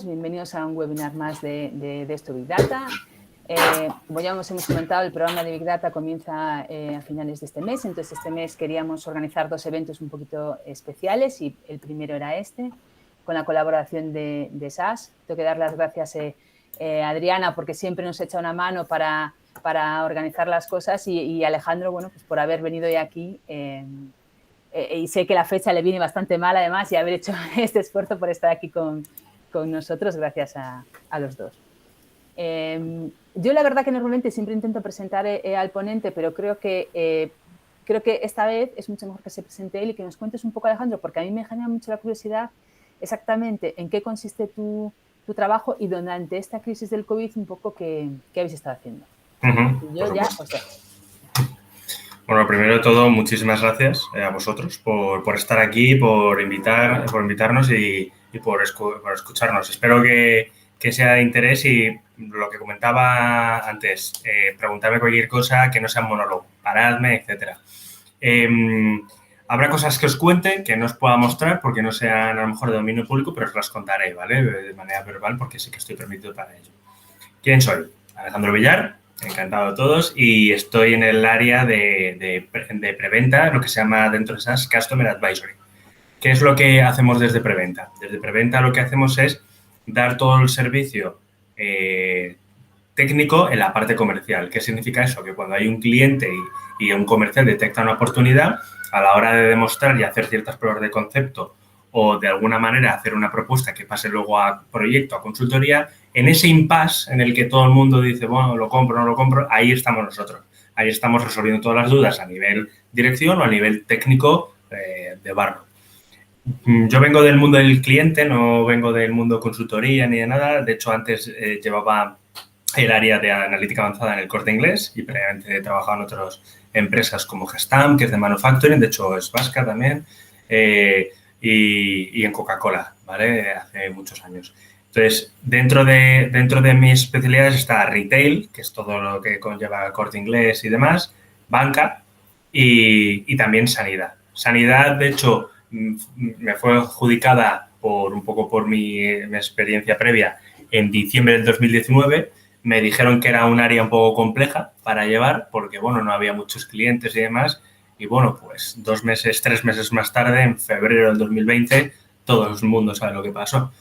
bienvenidos a un webinar más de esto Big Data. Como ya hemos comentado, el programa de Big Data comienza a finales de este mes, entonces este mes queríamos organizar dos eventos un poquito especiales y el primero era este, con la colaboración de SAS. Tengo que dar las gracias a Adriana porque siempre nos echa una mano para organizar las cosas y Alejandro, bueno, pues por haber venido hoy aquí. Y sé que la fecha le viene bastante mal, además, y haber hecho este esfuerzo por estar aquí con nosotros, gracias a los dos. Yo la verdad que normalmente siempre intento presentar al ponente, pero creo que esta vez es mucho mejor que se presente él y que nos cuentes un poco, Alejandro, porque a mí me genera mucho la curiosidad exactamente en qué consiste tu trabajo y durante esta crisis del COVID un poco qué habéis estado haciendo. Yo ya os dejo. Bueno, primero de todo, muchísimas gracias a vosotros por estar aquí, por invitarnos y por escucharnos. Espero que sea de interés y lo que comentaba antes, preguntarme cualquier cosa que no sea un monólogo, paradme, etcétera. Habrá cosas que os cuente que no os pueda mostrar porque no sean a lo mejor de dominio público, pero os las contaré, ¿vale? De manera verbal porque sí que estoy permitido para ello. ¿Quién soy? Alejandro Villar. Encantado a todos y estoy en el área de Preventa, lo que se llama dentro de SAS Customer Advisory. ¿Qué es lo que hacemos desde Preventa? Desde Preventa lo que hacemos es dar todo el servicio técnico en la parte comercial. ¿Qué significa eso? Que cuando hay un cliente y un comercial detecta una oportunidad, a la hora de demostrar y hacer ciertas pruebas de concepto o de alguna manera hacer una propuesta que pase luego a proyecto, a consultoría, en ese impasse en el que todo el mundo dice, bueno, lo compro, no lo compro, ahí estamos nosotros. Ahí estamos resolviendo todas las dudas a nivel dirección o a nivel técnico de barro. Yo vengo del mundo del cliente, no vengo del mundo consultoría ni de nada. De hecho, antes llevaba el área de analítica avanzada en el Corte Inglés y previamente he trabajado en otras empresas como Gestam, que es de manufacturing, de hecho es vasca también, y en Coca-Cola, ¿vale? Hace muchos años. Entonces, dentro de mis especialidades está retail, que es todo lo que conlleva Corte Inglés y demás, banca y también sanidad. Sanidad, de hecho, me fue adjudicada un poco por mi experiencia previa en diciembre del 2019. Me dijeron que era un área un poco compleja para llevar porque, bueno, no había muchos clientes y demás. Y, bueno, pues 3 meses más tarde, en febrero del 2020, todo el mundo sabe lo que pasó.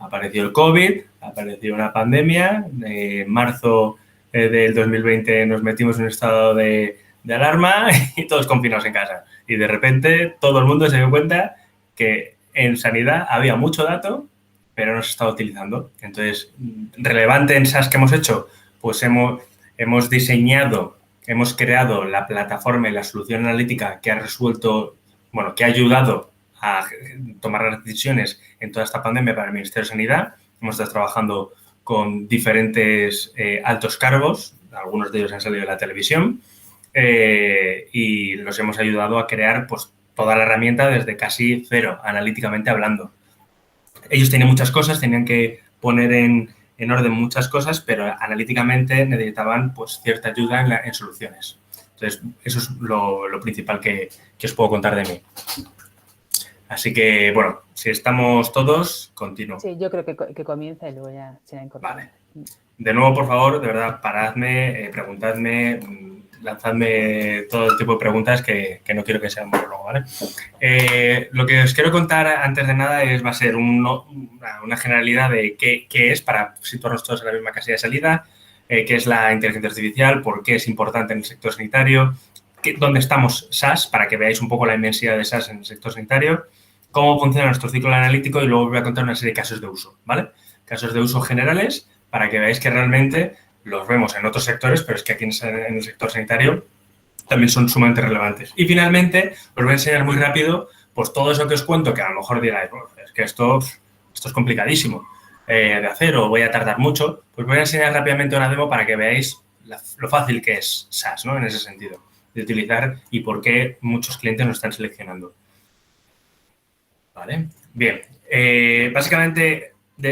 Apareció el COVID, apareció una pandemia. En marzo del 2020 nos metimos en un estado de alarma y todos confinados en casa. Y, de repente, todo el mundo se dio cuenta que en sanidad había mucho dato, pero no se estaba utilizando. Entonces, relevante en SAS que hemos hecho, pues hemos diseñado, hemos creado la plataforma y la solución analítica que ha resuelto, bueno, que ha ayudado a tomar las decisiones en toda esta pandemia para el Ministerio de Sanidad. Hemos estado trabajando con diferentes altos cargos, algunos de ellos han salido de la televisión, y los hemos ayudado a crear pues toda la herramienta desde casi cero, analíticamente hablando. Ellos tenían muchas cosas, tenían que poner en orden muchas cosas, pero analíticamente necesitaban pues cierta ayuda en soluciones. Entonces, eso es lo principal que os puedo contar de mí. Así que, bueno, si estamos todos, continúo. Sí, yo creo que comienza y luego ya se la incorpora. Vale. De nuevo, por favor, de verdad, paradme, preguntadme, lanzadme todo tipo de preguntas que no quiero que sea un monólogo, ¿vale? Lo que os quiero contar antes de nada va a ser una generalidad de qué es, para situarnos todos en la misma casilla de salida, qué es la inteligencia artificial, por qué es importante en el sector sanitario, dónde estamos SAS, para que veáis un poco la inmensidad de SAS en el sector sanitario, cómo funciona nuestro ciclo analítico y luego os voy a contar una serie de casos de uso, ¿vale? Casos de uso generales para que veáis que realmente los vemos en otros sectores, pero es que aquí en el sector sanitario también son sumamente relevantes. Y finalmente, os voy a enseñar muy rápido pues todo eso que os cuento, que a lo mejor diráis, bueno, es que esto es complicadísimo de hacer o voy a tardar mucho, pues voy a enseñar rápidamente una demo para que veáis lo fácil que es SAS, ¿no? En ese sentido, de utilizar y por qué muchos clientes nos están seleccionando. ¿Vale? Bien, básicamente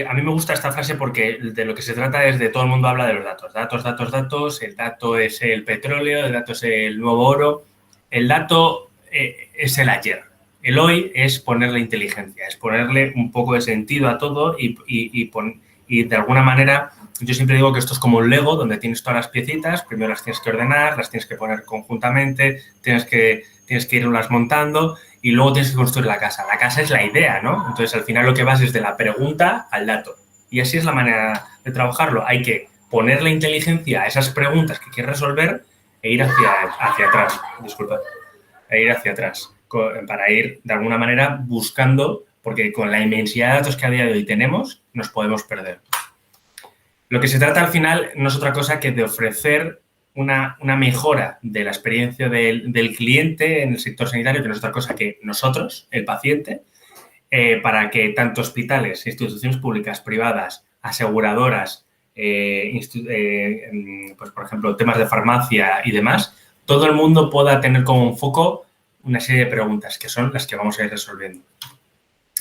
a mí me gusta esta frase porque de lo que se trata es de todo el mundo habla de los datos. Datos, datos, datos. El dato es el petróleo, el dato es el nuevo oro. El dato es el ayer. El hoy es ponerle inteligencia, es ponerle un poco de sentido a todo y de alguna manera, yo siempre digo que esto es como un Lego donde tienes todas las piecitas, primero las tienes que ordenar, las tienes que poner conjuntamente, tienes que irlas montando y luego tienes que construir la casa. La casa es la idea, ¿no? Entonces, al final lo que vas es de la pregunta al dato. Y así es la manera de trabajarlo. Hay que poner la inteligencia a esas preguntas que quieres resolver e ir hacia atrás. Disculpa. E ir hacia atrás. Para ir, de alguna manera, buscando, porque con la inmensidad de datos que a día de hoy tenemos, nos podemos perder. Lo que se trata al final no es otra cosa que de ofrecer una mejora de la experiencia del cliente en el sector sanitario, que no es otra cosa que nosotros, el paciente, para que tanto hospitales, instituciones públicas, privadas, aseguradoras, pues por ejemplo, temas de farmacia y demás, todo el mundo pueda tener como un foco una serie de preguntas que son las que vamos a ir resolviendo.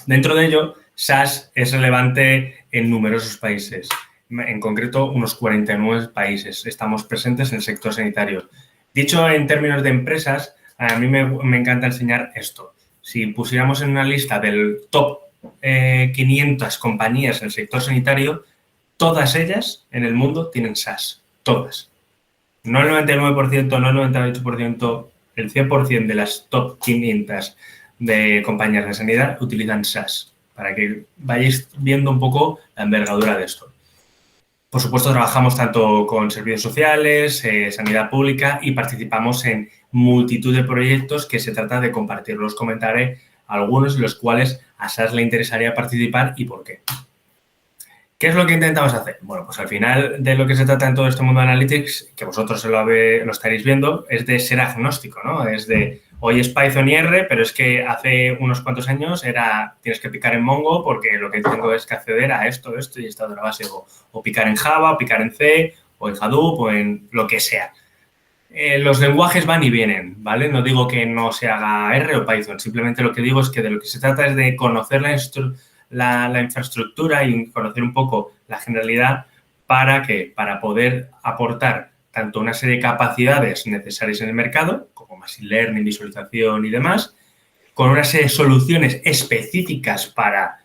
Dentro de ello, SaaS es relevante en numerosos países. En concreto, unos 49 países. Estamos presentes en el sector sanitario. Dicho en términos de empresas, a mí me encanta enseñar esto. Si pusiéramos en una lista del top 500 compañías en el sector sanitario, todas ellas en el mundo tienen SaaS. Todas. No el 99%, no el 98%, el 100% de las top 500 de compañías de sanidad utilizan SaaS, para que vayáis viendo un poco la envergadura de esto. Por supuesto, trabajamos tanto con servicios sociales, sanidad pública y participamos en multitud de proyectos que se trata de compartir. Los comentaré algunos de los cuales a SaaS le interesaría participar y por qué. ¿Qué es lo que intentamos hacer? Bueno, pues al final de lo que se trata en todo este mundo de Analytics, que vosotros lo estaréis viendo, es de ser agnóstico, ¿no? Es de, hoy es Python y R, pero es que hace unos cuantos años tienes que picar en Mongo porque lo que tengo es que acceder a esto y esta otra base, o picar en Java, o picar en C, o en Hadoop, o en lo que sea. Los lenguajes van y vienen, ¿vale? No digo que no se haga R o Python, simplemente lo que digo es que de lo que se trata es de conocer la infraestructura y conocer un poco la generalidad para poder aportar tanto una serie de capacidades necesarias en el mercado, como machine learning, visualización y demás, con una serie de soluciones específicas para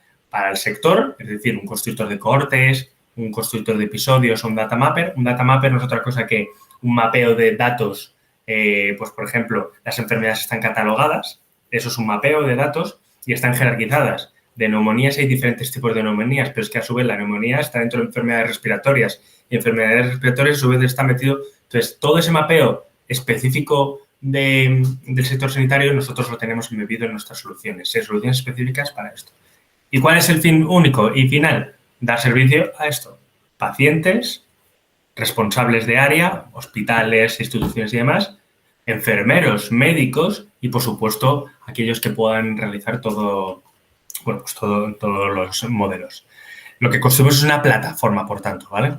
el sector, es decir, un constructor de cohortes, un constructor de episodios o un data mapper. Un data mapper no es otra cosa que un mapeo de datos, pues por ejemplo, las enfermedades están catalogadas, eso es un mapeo de datos y están jerarquizadas. De neumonías hay diferentes tipos de neumonías, pero es que a su vez la neumonía está dentro de enfermedades respiratorias y enfermedades respiratorias a su vez está metido. Entonces, todo ese mapeo específico del sector sanitario nosotros lo tenemos embebido en nuestras soluciones, soluciones específicas para esto. ¿Y cuál es el fin único y final? Dar servicio a esto. Pacientes, responsables de área, hospitales, instituciones y demás, enfermeros, médicos y, por supuesto, aquellos que puedan realizar todos los modelos. Lo que construimos es una plataforma, por tanto, ¿vale?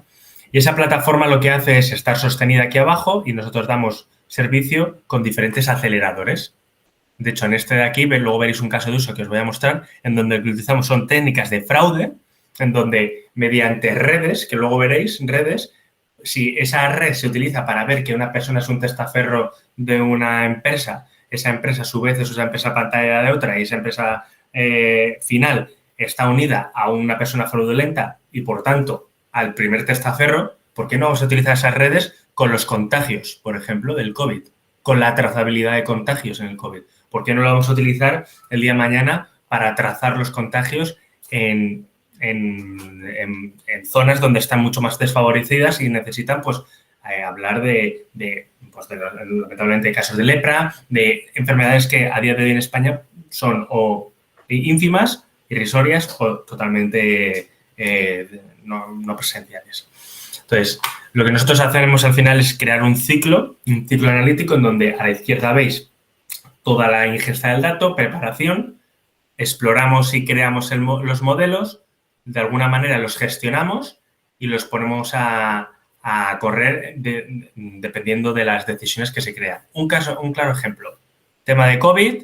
Y esa plataforma lo que hace es estar sostenida aquí abajo y nosotros damos servicio con diferentes aceleradores. De hecho, en este de aquí, luego veréis un caso de uso que os voy a mostrar, en donde lo que utilizamos son técnicas de fraude, en donde mediante redes, que luego veréis, si esa red se utiliza para ver que una persona es un testaferro de una empresa, esa empresa a su vez es una empresa pantalla de otra y esa empresa final está unida a una persona fraudulenta y, por tanto, al primer testaferro, ¿por qué no vamos a utilizar esas redes con los contagios, por ejemplo, del COVID? Con la trazabilidad de contagios en el COVID. ¿Por qué no lo vamos a utilizar el día de mañana para trazar los contagios en zonas donde están mucho más desfavorecidas y necesitan, pues, hablar lamentablemente, casos de lepra, de enfermedades que a día de hoy en España son o ínfimas, irrisorias o totalmente no presenciales. Entonces, lo que nosotros hacemos al final es crear un ciclo analítico en donde a la izquierda veis toda la ingesta del dato, preparación, exploramos y creamos los modelos, de alguna manera los gestionamos y los ponemos a correr dependiendo de las decisiones que se crean. Un claro ejemplo, tema de COVID,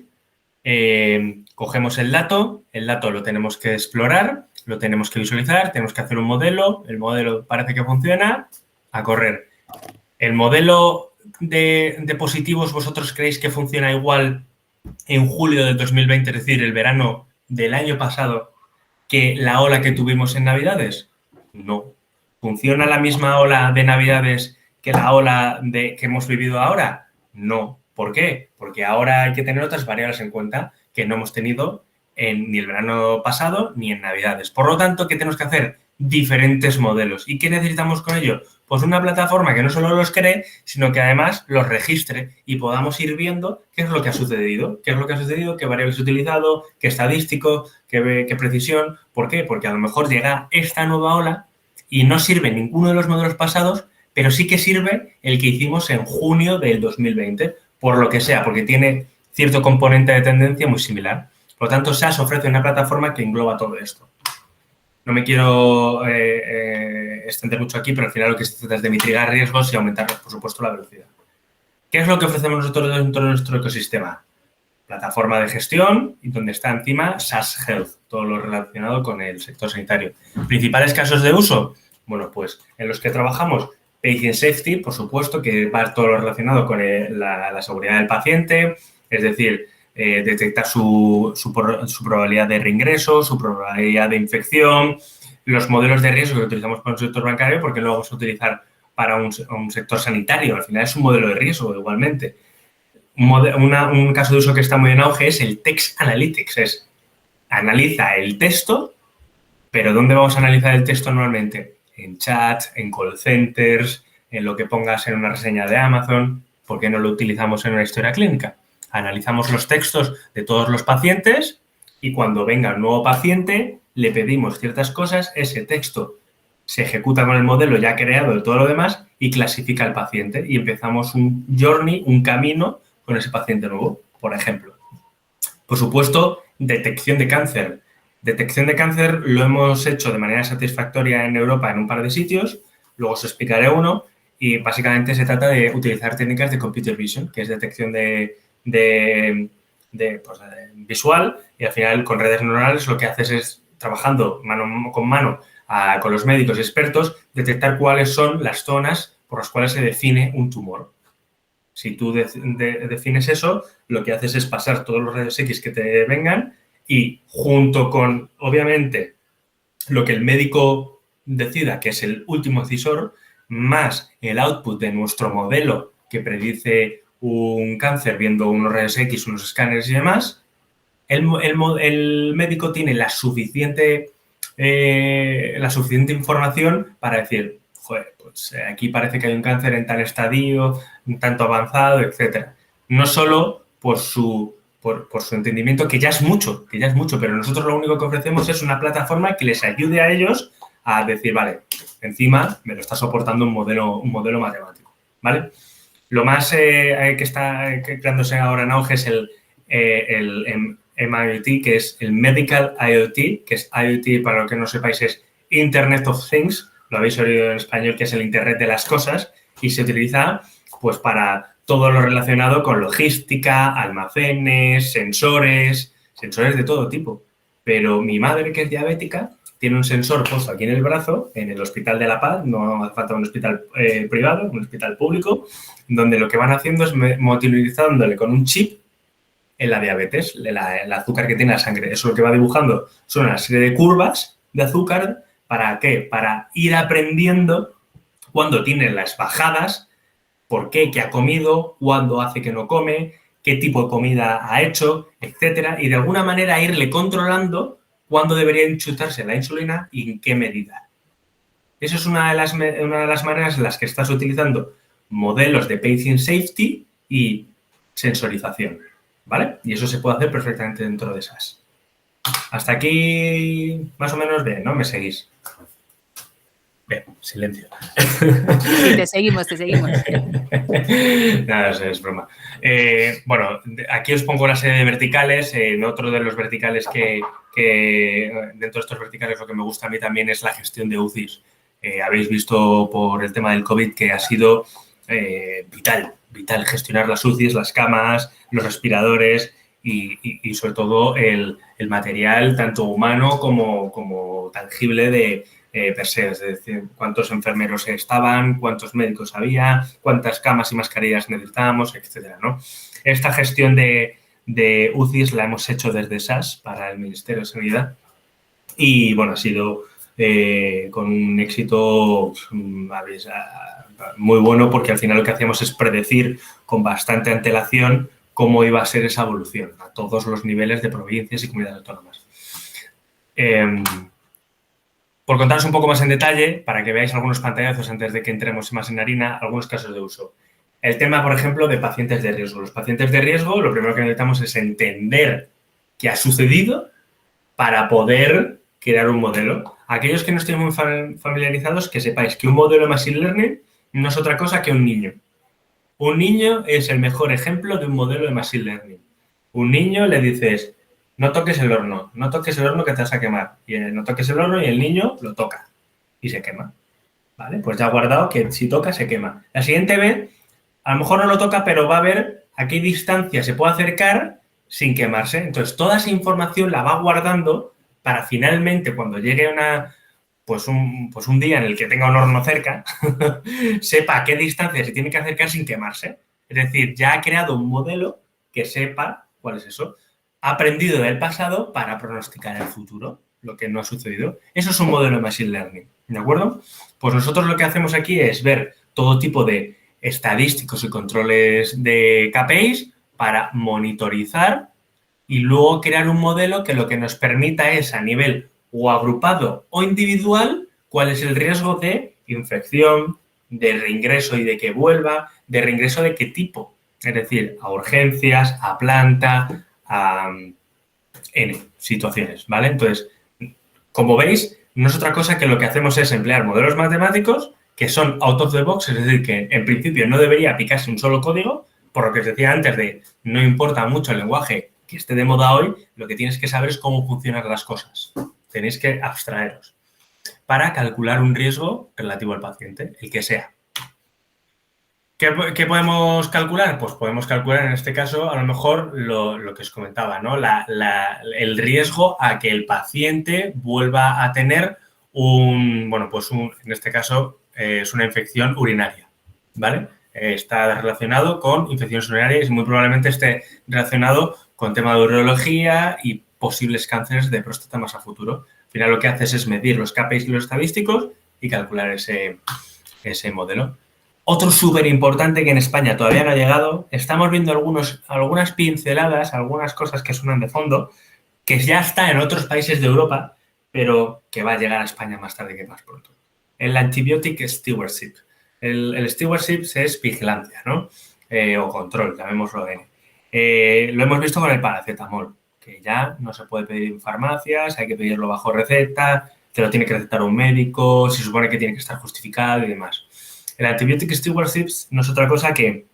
cogemos el dato lo tenemos que explorar, lo tenemos que visualizar, tenemos que hacer un modelo, el modelo parece que funciona, a correr. ¿El modelo de positivos vosotros creéis que funciona igual en julio de 2020, es decir, el verano del año pasado, que la ola que tuvimos en Navidades? No. ¿Funciona la misma ola de Navidades que la ola que hemos vivido ahora? No. ¿Por qué? Porque ahora hay que tener otras variables en cuenta que no hemos tenido ni el verano pasado ni en Navidades. Por lo tanto, ¿qué tenemos que hacer? Diferentes modelos. ¿Y qué necesitamos con ello? Pues una plataforma que no solo los cree, sino que además los registre y podamos ir viendo qué es lo que ha sucedido, qué variables he utilizado, qué estadístico, qué precisión. ¿Por qué? Porque a lo mejor llega esta nueva ola y no sirve ninguno de los modelos pasados, pero sí que sirve el que hicimos en junio del 2020, por lo que sea, porque tiene cierto componente de tendencia muy similar. Por lo tanto, SaaS ofrece una plataforma que engloba todo esto. No me quiero extender mucho aquí, pero al final lo que se trata es de mitigar riesgos y aumentar, por supuesto, la velocidad. ¿Qué es lo que ofrecemos nosotros dentro de nuestro ecosistema? Plataforma de gestión y donde está encima SaaS Health, todo lo relacionado con el sector sanitario. ¿Principales casos de uso? Bueno, pues en los que trabajamos, Patient Safety, por supuesto, que va todo lo relacionado con la seguridad del paciente, es decir, detectar su probabilidad de reingreso, su probabilidad de infección, los modelos de riesgo que utilizamos para un sector bancario, porque lo vamos a utilizar para un sector sanitario. Al final es un modelo de riesgo igualmente. Un caso de uso que está muy en auge es el Text Analytics. Analiza el texto, pero ¿dónde vamos a analizar el texto normalmente? En chat, en call centers, en lo que pongas en una reseña de Amazon. ¿Por qué no lo utilizamos en una historia clínica? Analizamos los textos de todos los pacientes y cuando venga un nuevo paciente le pedimos ciertas cosas, ese texto se ejecuta con el modelo ya creado de todo lo demás y clasifica al paciente y empezamos un journey, un camino con ese paciente nuevo, por ejemplo. Por supuesto, detección de cáncer. Detección de cáncer lo hemos hecho de manera satisfactoria en Europa en un par de sitios, luego os explicaré uno, y básicamente se trata de utilizar técnicas de computer vision, que es detección visual, y al final con redes neuronales lo que haces es, trabajando mano con mano con los médicos expertos, detectar cuáles son las zonas por las cuales se define un tumor. Si tú defines eso, lo que haces es pasar todos los rayos X que te vengan y junto con, obviamente, lo que el médico decida, que es el último decisor, más el output de nuestro modelo que predice un cáncer viendo unos rayos X, unos escáneres y demás, el médico tiene la suficiente información para decir, joder, pues aquí parece que hay un cáncer en tal estadio, un tanto avanzado, etcétera. No solo por su entendimiento, que ya es mucho, pero nosotros lo único que ofrecemos es una plataforma que les ayude a ellos a decir, vale, encima me lo está soportando un modelo matemático, ¿vale? Lo más que está creándose ahora en auge es el MIoT, que es el Medical IoT, que es IoT, para lo que no sepáis, es Internet of Things, lo habéis oído en español, que es el Internet de las cosas, y se utiliza pues para todo lo relacionado con logística, almacenes, sensores de todo tipo. Pero mi madre, que es diabética, tiene un sensor puesto aquí en el brazo, en el Hospital de la Paz, no hace falta un hospital privado, un hospital público, donde lo que van haciendo es monitorizándole con un chip en la diabetes, el azúcar que tiene la sangre. Eso lo que va dibujando son una serie de curvas de azúcar. ¿Para qué? Para ir aprendiendo cuándo tiene las bajadas, por qué ha comido, cuándo hace que no come, qué tipo de comida ha hecho, etcétera, y de alguna manera irle controlando cuándo debería inyectarse la insulina y en qué medida. Esa es una de las maneras en las que estás utilizando modelos de patient safety y sensorización, ¿vale? Y eso se puede hacer perfectamente dentro de SaaS. Hasta aquí más o menos bien, ¿no? ¿Me seguís? Bien, silencio. Sí, te seguimos. Nada, es broma. Bueno, aquí os pongo una serie de verticales. En otro de los verticales que dentro de estos verticales lo que me gusta a mí también es la gestión de UCIs. Habéis visto por el tema del COVID que ha sido vital gestionar las UCIs, las camas, los respiradores y sobre todo el material tanto humano como tangible de per se, es decir, cuántos enfermeros estaban, cuántos médicos había, cuántas camas y mascarillas necesitábamos, etcétera, ¿no? Esta gestión de de UCIs la hemos hecho desde SAS para el Ministerio de Sanidad y, bueno, ha sido con un éxito muy bueno porque al final lo que hacíamos es predecir con bastante antelación cómo iba a ser esa evolución a todos los niveles de provincias y comunidades autónomas. Por contaros un poco más en detalle, para que veáis algunos pantallazos antes de que entremos más en harina, algunos casos de uso. El tema, por ejemplo, de pacientes de riesgo. Los pacientes de riesgo, lo primero que necesitamos es entender qué ha sucedido para poder crear un modelo. Aquellos que no estén muy familiarizados, que sepáis que un modelo de Machine Learning no es otra cosa que un niño. Un niño es el mejor ejemplo de un modelo de Machine Learning. Un niño le dices, no toques el horno que te vas a quemar. Y no toques el horno y el niño lo toca y se quema. ¿Vale? Pues ya ha guardado que si toca se quema. La siguiente vez, a lo mejor no lo toca, pero va a ver a qué distancia se puede acercar sin quemarse. Entonces, toda esa información la va guardando para finalmente, cuando llegue un día en el que tenga un horno cerca, sepa a qué distancia se tiene que acercar sin quemarse. Es decir, ya ha creado un modelo que sepa cuál es eso. Ha aprendido del pasado para pronosticar el futuro, lo que no ha sucedido. Eso es un modelo de Machine Learning, ¿de acuerdo? Pues nosotros lo que hacemos aquí es ver todo tipo de estadísticos y controles de KPIs para monitorizar y luego crear un modelo que lo que nos permita es a nivel o agrupado o individual cuál es el riesgo de infección, de reingreso y de que vuelva, de reingreso de qué tipo. Es decir, a urgencias, a planta, a N situaciones, ¿vale? Entonces, como veis, no es otra cosa que lo que hacemos es emplear modelos matemáticos que son out of the box, es decir, que en principio no debería aplicarse un solo código, por lo que os decía antes de no importa mucho el lenguaje que esté de moda hoy, lo que tienes que saber es cómo funcionan las cosas. Tenéis que abstraeros para calcular un riesgo relativo al paciente, el que sea. ¿Qué podemos calcular? Pues podemos calcular en este caso a lo mejor lo que os comentaba, ¿no? El riesgo a que el paciente vuelva a tener en este caso es una infección urinaria, ¿vale? Está relacionado con infecciones urinarias y muy probablemente esté relacionado con tema de urología y posibles cánceres de próstata más a futuro. Al final lo que haces es medir los KPIs y los estadísticos y calcular ese modelo. Otro súper importante que en España todavía no ha llegado, estamos viendo algunas pinceladas, algunas cosas que suenan de fondo, que ya está en otros países de Europa, pero que va a llegar a España más tarde que más pronto. El Antibiotic Stewardship. El stewardship es vigilancia, ¿no? O control, llamémoslo N. Lo hemos visto con el paracetamol, que ya no se puede pedir en farmacias, hay que pedirlo bajo receta, te lo tiene que recetar un médico, se supone que tiene que estar justificado y demás. El Antibiotic Stewardship no es otra cosa que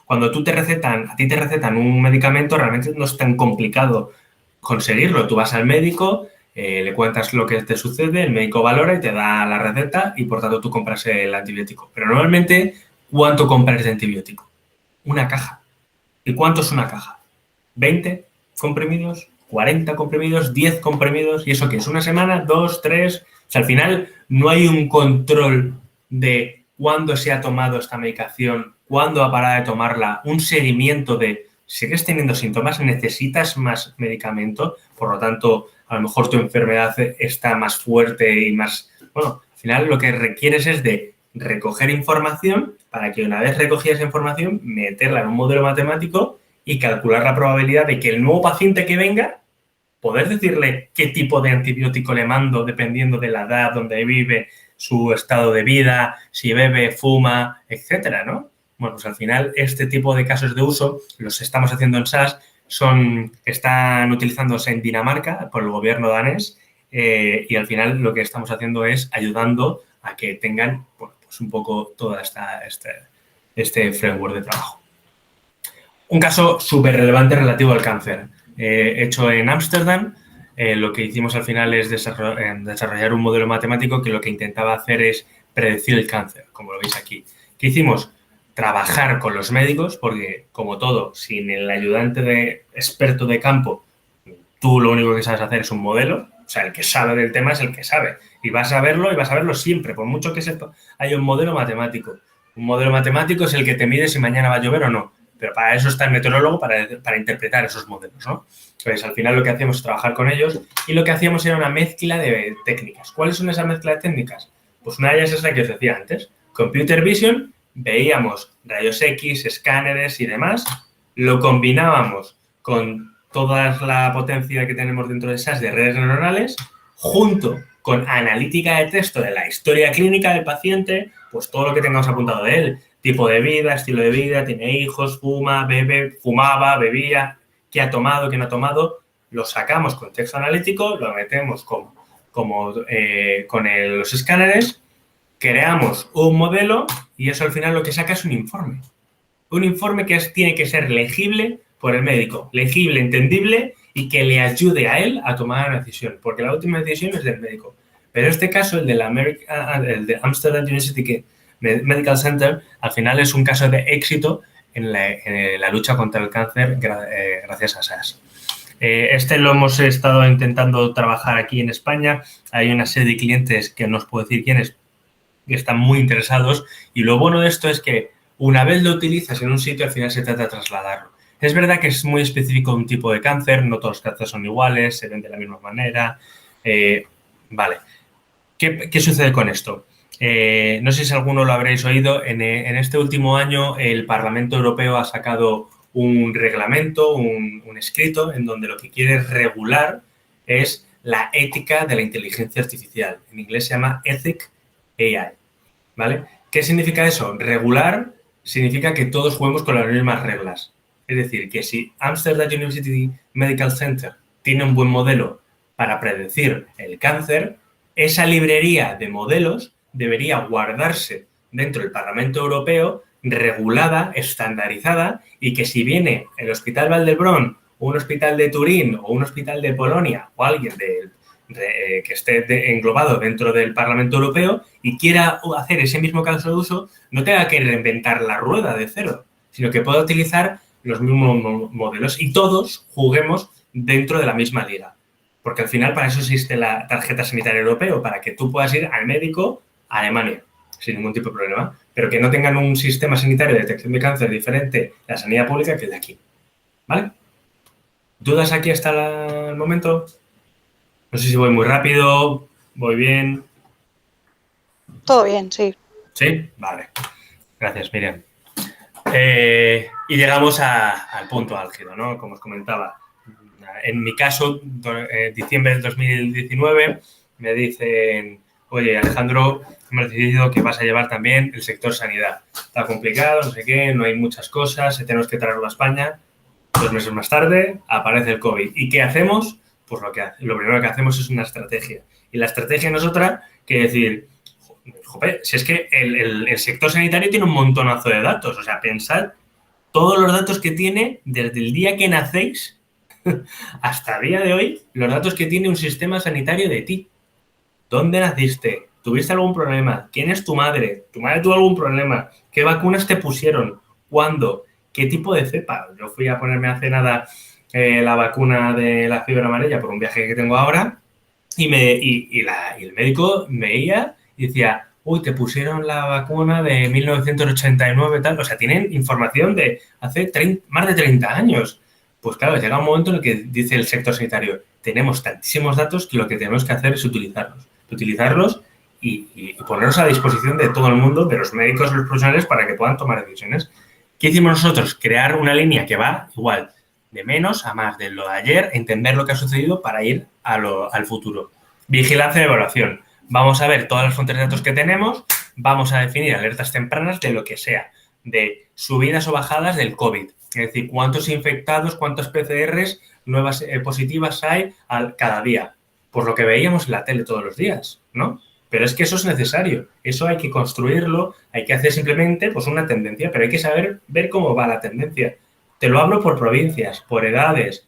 cuando a ti te recetan un medicamento, realmente no es tan complicado conseguirlo. Tú vas al médico, le cuentas lo que te sucede, el médico valora y te da la receta y, por tanto, tú compras el antibiótico. Pero normalmente, ¿cuánto compras de antibiótico? Una caja. ¿Y cuánto es una caja? ¿20 comprimidos? ¿40 comprimidos? ¿10 comprimidos? ¿Y eso qué es? ¿Una semana? ¿2? ¿3? O sea, al final no hay un control de cuándo se ha tomado esta medicación, cuándo ha parado de tomarla, un seguimiento de sigues teniendo síntomas, necesitas más medicamento, por lo tanto, a lo mejor tu enfermedad está más fuerte y más... Bueno, al final lo que requieres es de recoger información para que una vez recogida esa información, meterla en un modelo matemático y calcular la probabilidad de que el nuevo paciente que venga, poder decirle qué tipo de antibiótico le mando dependiendo de la edad, donde vive, su estado de vida, si bebe, fuma, etcétera, ¿no? Bueno, pues al final este tipo de casos de uso los estamos haciendo en SAS, están utilizándose en Dinamarca por el gobierno danés y al final lo que estamos haciendo es ayudando a que tengan pues un poco toda este framework de trabajo. Un caso súper relevante relativo al cáncer, hecho en Ámsterdam. Lo que hicimos al final es desarrollar un modelo matemático que lo que intentaba hacer es predecir el cáncer, como lo veis aquí. ¿Qué hicimos? Trabajar con los médicos, porque, como todo, sin el ayudante experto de campo, tú lo único que sabes hacer es un modelo. O sea, el que sabe del tema es el que sabe. Y vas a verlo siempre, por mucho que sepa. Hay un modelo matemático. Un modelo matemático es el que te mide si mañana va a llover o no. pero para eso está el meteorólogo, para interpretar esos modelos, ¿no? Entonces, al final lo que hacíamos es trabajar con ellos y lo que hacíamos era una mezcla de técnicas. ¿Cuáles son esas mezclas de técnicas? Pues una de ellas es la que os decía antes. Computer Vision, veíamos rayos X, escáneres y demás, lo combinábamos con toda la potencia que tenemos dentro de SAS de redes neuronales, junto con analítica de texto de la historia clínica del paciente, pues todo lo que tengamos apuntado de él, tipo de vida, estilo de vida, tiene hijos, fuma, bebe, fumaba, bebía, qué ha tomado, qué no ha tomado, lo sacamos con texto analítico, lo metemos con los escáneres, creamos un modelo y eso al final lo que saca es un informe. Un informe que tiene que ser legible por el médico, legible, entendible y que le ayude a él a tomar una decisión, porque la última decisión es del médico. Pero en este caso, el de Amsterdam University Medical Center, al final es un caso de éxito en la lucha contra el cáncer gracias a SAS. Este lo hemos estado intentando trabajar aquí en España. Hay una serie de clientes que no os puedo decir quiénes, que están muy interesados y lo bueno de esto es que una vez lo utilizas en un sitio, al final se trata de trasladarlo. Es verdad que es muy específico un tipo de cáncer, no todos los cánceres son iguales, se ven de la misma manera. Vale. ¿Qué sucede con esto? No sé si alguno lo habréis oído, en este último año el Parlamento Europeo ha sacado un reglamento, un escrito, en donde lo que quiere regular es la ética de la inteligencia artificial. En inglés se llama Ethic AI, ¿vale? ¿Qué significa eso? Regular significa que todos juguemos con las mismas reglas. Es decir, que si Amsterdam University Medical Center tiene un buen modelo para predecir el cáncer, esa librería de modelos debería guardarse dentro del Parlamento Europeo, regulada, estandarizada, y que si viene el Hospital Vall d'Hebron, un hospital de Turín o un hospital de Polonia o alguien que esté englobado dentro del Parlamento Europeo y quiera hacer ese mismo caso de uso, no tenga que reinventar la rueda de cero, sino que pueda utilizar los mismos modelos y todos juguemos dentro de la misma liga. Porque al final para eso existe la tarjeta sanitaria europea, para que tú puedas ir al médico a Alemania sin ningún tipo de problema, pero que no tengan un sistema sanitario de detección de cáncer diferente de la sanidad pública que el de aquí. ¿Vale? ¿Dudas aquí hasta el momento? No sé si voy muy rápido, voy bien. Todo bien, sí. ¿Sí? Vale. Gracias, Miriam. Y llegamos al punto álgido, ¿no? Como os comentaba. En mi caso, diciembre del 2019, me dicen, oye, Alejandro, hemos decidido que vas a llevar también el sector sanidad. Está complicado, no sé qué, no hay muchas cosas, tenemos que traerlo a España. 2 meses más tarde aparece el COVID. ¿Y qué hacemos? Pues lo primero que hacemos es una estrategia. Y la estrategia no es otra que decir, joder, si es que el sector sanitario tiene un montonazo de datos. O sea, pensad todos los datos que tiene desde el día que nacéis hasta el día de hoy, los datos que tiene un sistema sanitario de ti. ¿Dónde naciste? ¿Tuviste algún problema? ¿Quién es tu madre? ¿Tu madre tuvo algún problema? ¿Qué vacunas te pusieron? ¿Cuándo? ¿Qué tipo de cepa? Yo fui a ponerme hace nada la vacuna de la fiebre amarilla por un viaje que tengo ahora y el médico me veía y decía, uy, te pusieron la vacuna de 1989 tal. O sea, tienen información de hace más de 30 años. Pues claro, llega un momento en el que dice el sector sanitario, tenemos tantísimos datos que lo que tenemos que hacer es utilizarlos y ponerlos a disposición de todo el mundo, de los médicos y los profesionales para que puedan tomar decisiones. ¿Qué hicimos nosotros? Crear una línea que va igual, de menos a más, de lo de ayer, entender lo que ha sucedido para ir al futuro. Vigilancia y evaluación. Vamos a ver todas las fuentes de datos que tenemos, vamos a definir alertas tempranas de lo que sea, de subidas o bajadas del COVID. Es decir, cuántos infectados, cuántos PCRs nuevas positivas hay cada día. Por lo que veíamos en la tele todos los días, ¿no? Pero es que eso es necesario. Eso hay que construirlo, hay que hacer simplemente pues, una tendencia, pero hay que saber ver cómo va la tendencia. Te lo hablo por provincias, por edades,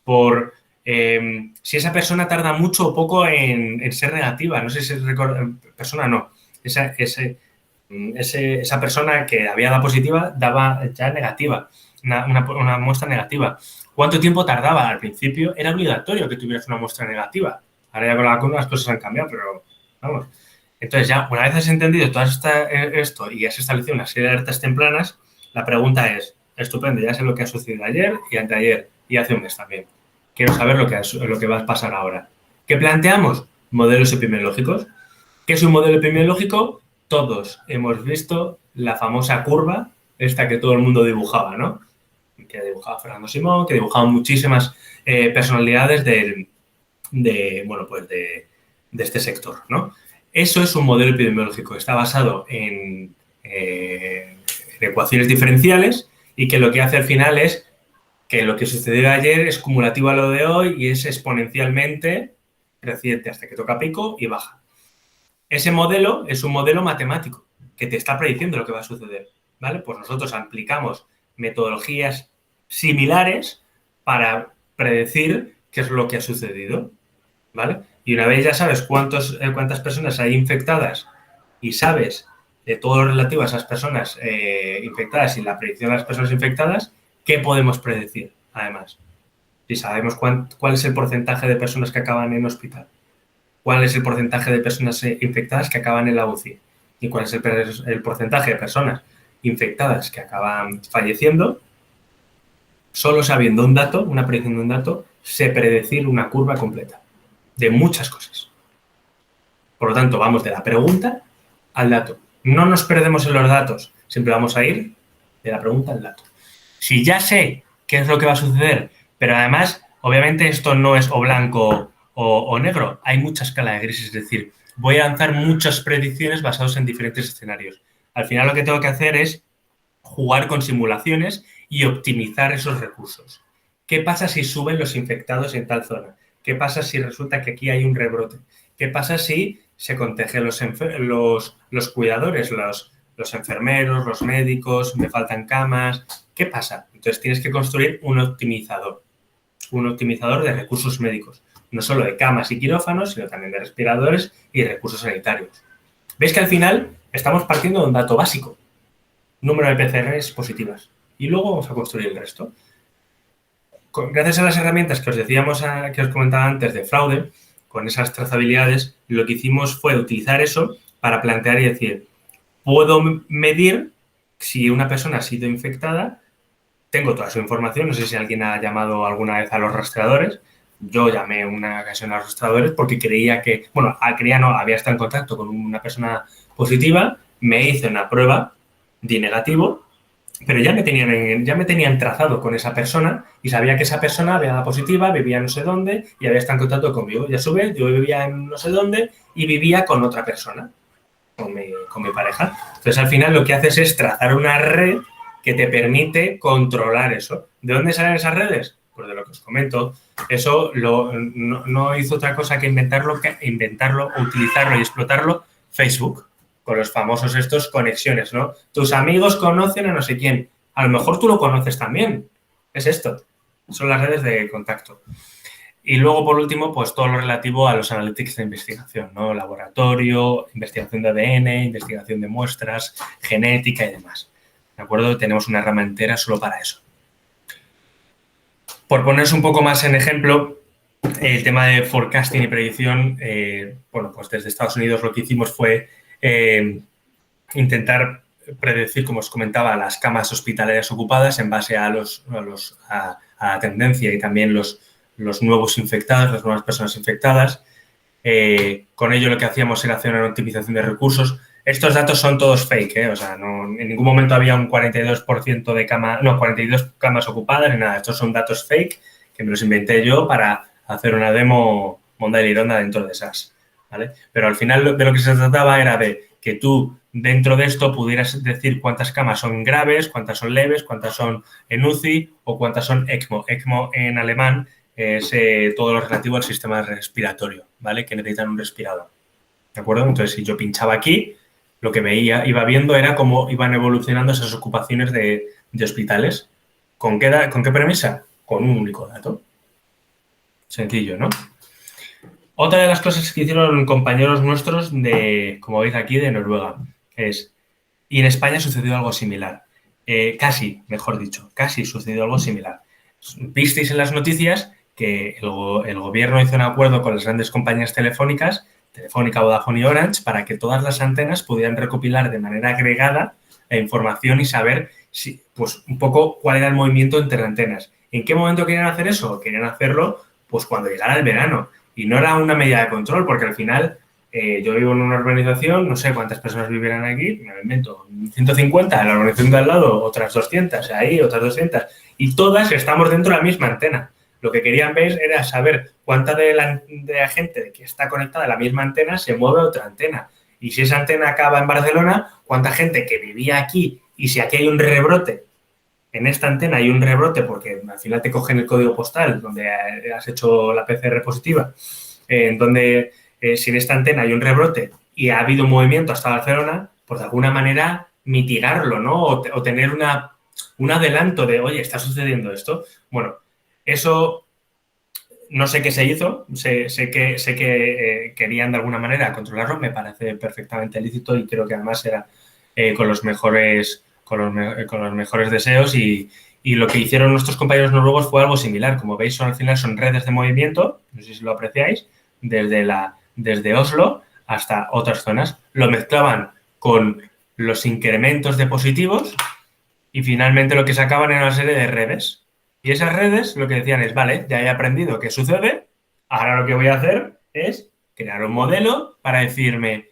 por si esa persona tarda mucho o poco en ser negativa. No sé si es persona no. Esa persona que había dado positiva daba ya negativa. Una muestra negativa. ¿Cuánto tiempo tardaba? Al principio era obligatorio que tuvieras una muestra negativa. Ahora ya con la vacuna las cosas han cambiado, pero vamos. Entonces ya, una vez has entendido todo esto y has establecido una serie de alertas tempranas, la pregunta es, estupendo, ya sé lo que ha sucedido ayer y anteayer y hace un mes también. Quiero saber lo que va a pasar ahora. ¿Qué planteamos? Modelos epidemiológicos. ¿Qué es un modelo epidemiológico? Todos hemos visto la famosa curva, esta que todo el mundo dibujaba, ¿no? Que dibujaba Fernando Simón, que dibujaban muchísimas personalidades de este sector, ¿no? Eso es un modelo epidemiológico. Está basado en ecuaciones diferenciales y que lo que hace al final es que lo que sucedió ayer es cumulativo a lo de hoy y es exponencialmente creciente hasta que toca pico y baja. Ese modelo es un modelo matemático que te está prediciendo lo que va a suceder, ¿vale? Pues nosotros aplicamos metodologías similares para predecir qué es lo que ha sucedido, ¿vale? Y una vez ya sabes cuántas personas hay infectadas y sabes de todo lo relativo a esas personas infectadas y la predicción de las personas infectadas, ¿qué podemos predecir, además? Si sabemos cuál es el porcentaje de personas que acaban en hospital, cuál es el porcentaje de personas infectadas que acaban en la UCI y cuál es el porcentaje de personas infectadas que acaban falleciendo, solo sabiendo un dato, una predicción de un dato, sé predecir una curva completa de muchas cosas. Por lo tanto, vamos de la pregunta al dato. No nos perdemos en los datos, siempre vamos a ir de la pregunta al dato. Si ya sé qué es lo que va a suceder, pero además, obviamente esto no es o blanco o negro, hay mucha escala de grises, es decir, voy a lanzar muchas predicciones basadas en diferentes escenarios. Al final lo que tengo que hacer es jugar con simulaciones y optimizar esos recursos. ¿Qué pasa si suben los infectados en tal zona? ¿Qué pasa si resulta que aquí hay un rebrote? ¿Qué pasa si se contagian los cuidadores, los enfermeros, los médicos, me faltan camas? ¿Qué pasa? Entonces tienes que construir un optimizador de recursos médicos, no solo de camas y quirófanos, sino también de respiradores y recursos sanitarios. ¿Veis que al final estamos partiendo de un dato básico? Número de PCRs positivas. Y luego vamos a construir el resto. Gracias a las herramientas que os decíamos, que os comentaba antes de fraude, con esas trazabilidades, lo que hicimos fue utilizar eso para plantear y decir, puedo medir si una persona ha sido infectada, tengo toda su información, no sé si alguien ha llamado alguna vez a los rastreadores, yo llamé una ocasión a los rastreadores porque creía que, había estado en contacto con una persona positiva, me hice una prueba de negativo, pero ya me tenían trazado con esa persona y sabía que esa persona había dado positiva, vivía no sé dónde y había estado en contacto conmigo. Y a su vez, yo vivía en no sé dónde y vivía con otra persona, con mi pareja. Entonces, al final, lo que haces es trazar una red que te permite controlar eso. ¿De dónde salen esas redes? Pues de lo que os comento. Eso no hizo otra cosa que inventarlo, utilizarlo y explotarlo Facebook. Con los famosos estos conexiones, ¿no? Tus amigos conocen a no sé quién. A lo mejor tú lo conoces también. Es esto. Son las redes de contacto. Y luego, por último, pues todo lo relativo a los analytics de investigación, ¿no? Laboratorio, investigación de ADN, investigación de muestras, genética y demás. ¿De acuerdo? Tenemos una rama entera solo para eso. Por poneros un poco más en ejemplo, el tema de forecasting y predicción, pues desde Estados Unidos lo que hicimos fue intentar predecir, como os comentaba, las camas hospitalarias ocupadas en base a la tendencia y también los nuevos infectados, las nuevas personas infectadas. Con ello lo que hacíamos era hacer una optimización de recursos. Estos datos son todos fake, o sea, en ningún momento había un 42% de 42 camas ocupadas ni nada. Estos son datos fake que me los inventé yo para hacer una demo monda y lironda dentro de SAS. ¿Vale? Pero al final de lo que se trataba era de que tú dentro de esto pudieras decir cuántas camas son graves, cuántas son leves, cuántas son en UCI o cuántas son ECMO. ECMO en alemán es todo lo relativo al sistema respiratorio, ¿vale? Que necesitan un respirador, ¿de acuerdo? Entonces, si yo pinchaba aquí, lo que iba viendo era cómo iban evolucionando esas ocupaciones de hospitales. ¿Con qué premisa? Con un único dato. Sencillo, ¿no? Otra de las cosas que hicieron compañeros nuestros como veis aquí, de Noruega, y en España sucedió algo similar. Casi sucedió algo similar. Visteis en las noticias que el gobierno hizo un acuerdo con las grandes compañías telefónicas, Telefónica, Vodafone y Orange, para que todas las antenas pudieran recopilar de manera agregada la información y saber sí, pues un poco cuál era el movimiento entre antenas. ¿En qué momento querían hacer eso? Querían hacerlo pues cuando llegara el verano. Y no era una medida de control, porque al final yo vivo en una urbanización, no sé cuántas personas vivirán aquí, me lo invento, 150, en la urbanización de al lado otras 200, ahí otras 200, y todas estamos dentro de la misma antena. Lo que querían ver era saber cuánta de la gente que está conectada a la misma antena se mueve a otra antena. Y si esa antena acaba en Barcelona, cuánta gente que vivía aquí, y si aquí hay un rebrote, en esta antena hay un rebrote porque al final te cogen el código postal donde has hecho la PCR positiva, donde si en esta antena hay un rebrote y ha habido un movimiento hasta Barcelona, pues de alguna manera mitigarlo, ¿no? O tener un adelanto de, oye, está sucediendo esto. Bueno, eso no sé qué se hizo, sé que querían de alguna manera controlarlo, me parece perfectamente lícito y creo que además era con los mejores deseos y lo que hicieron nuestros compañeros noruegos fue algo similar. Como veis, al final son redes de movimiento, no sé si lo apreciáis, desde Oslo hasta otras zonas. Lo mezclaban con los incrementos de positivos y finalmente lo que sacaban era una serie de redes. Y esas redes lo que decían es, vale, ya he aprendido qué sucede, ahora lo que voy a hacer es crear un modelo para decirme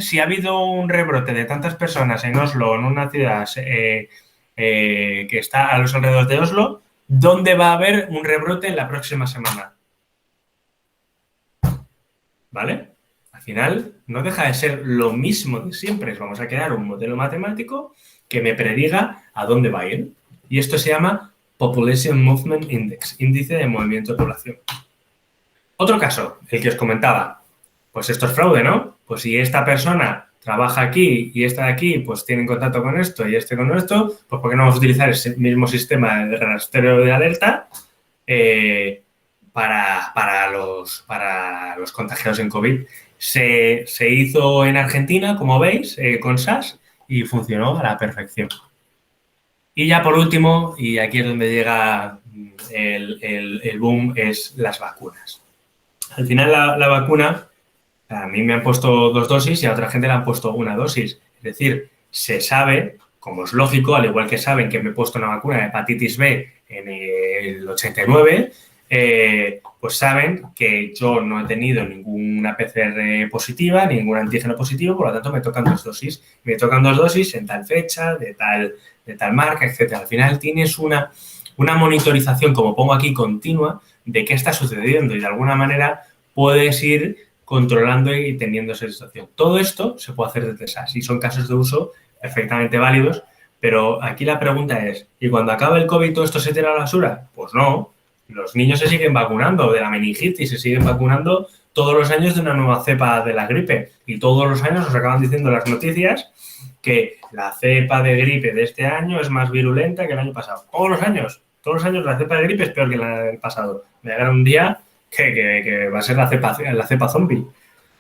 si ha habido un rebrote de tantas personas en Oslo, en una ciudad que está a los alrededores de Oslo, ¿dónde va a haber un rebrote en la próxima semana? ¿Vale? Al final no deja de ser lo mismo de siempre. Vamos a crear un modelo matemático que me prediga a dónde va a ir. Y esto se llama Population Movement Index, índice de movimiento de población. Otro caso, el que os comentaba. Pues esto es fraude, ¿no? Pues si esta persona trabaja aquí y esta de aquí, pues tiene contacto con esto y este con esto, pues ¿por qué no vamos a utilizar ese mismo sistema de rastreo de alerta para los contagiados en COVID? Se hizo en Argentina, como veis, con SARS y funcionó a la perfección. Y ya por último, y aquí es donde llega el boom, es las vacunas. Al final la vacuna, a mí me han puesto 2 dosis y a otra gente le han puesto 1 dosis. Es decir, se sabe, como es lógico, al igual que saben que me he puesto una vacuna de hepatitis B en el 89, pues saben que yo no he tenido ninguna PCR positiva, ningún antígeno positivo, por lo tanto me tocan 2 dosis. Me tocan 2 dosis en tal fecha, de tal marca, etcétera. Al final tienes una monitorización, como pongo aquí, continua de qué está sucediendo y de alguna manera puedes ir controlando y teniendo esa situación. Todo esto se puede hacer desde SARS y son casos de uso perfectamente válidos, pero aquí la pregunta es, ¿y cuando acabe el COVID todo esto se tira a la basura? Pues no. Los niños se siguen vacunando de la meningitis, se siguen vacunando todos los años de una nueva cepa de la gripe y todos los años nos acaban diciendo las noticias que la cepa de gripe de este año es más virulenta que el año pasado. Todos los años la cepa de gripe es peor que la del pasado. Me llegará un día que va a ser la cepa zombie.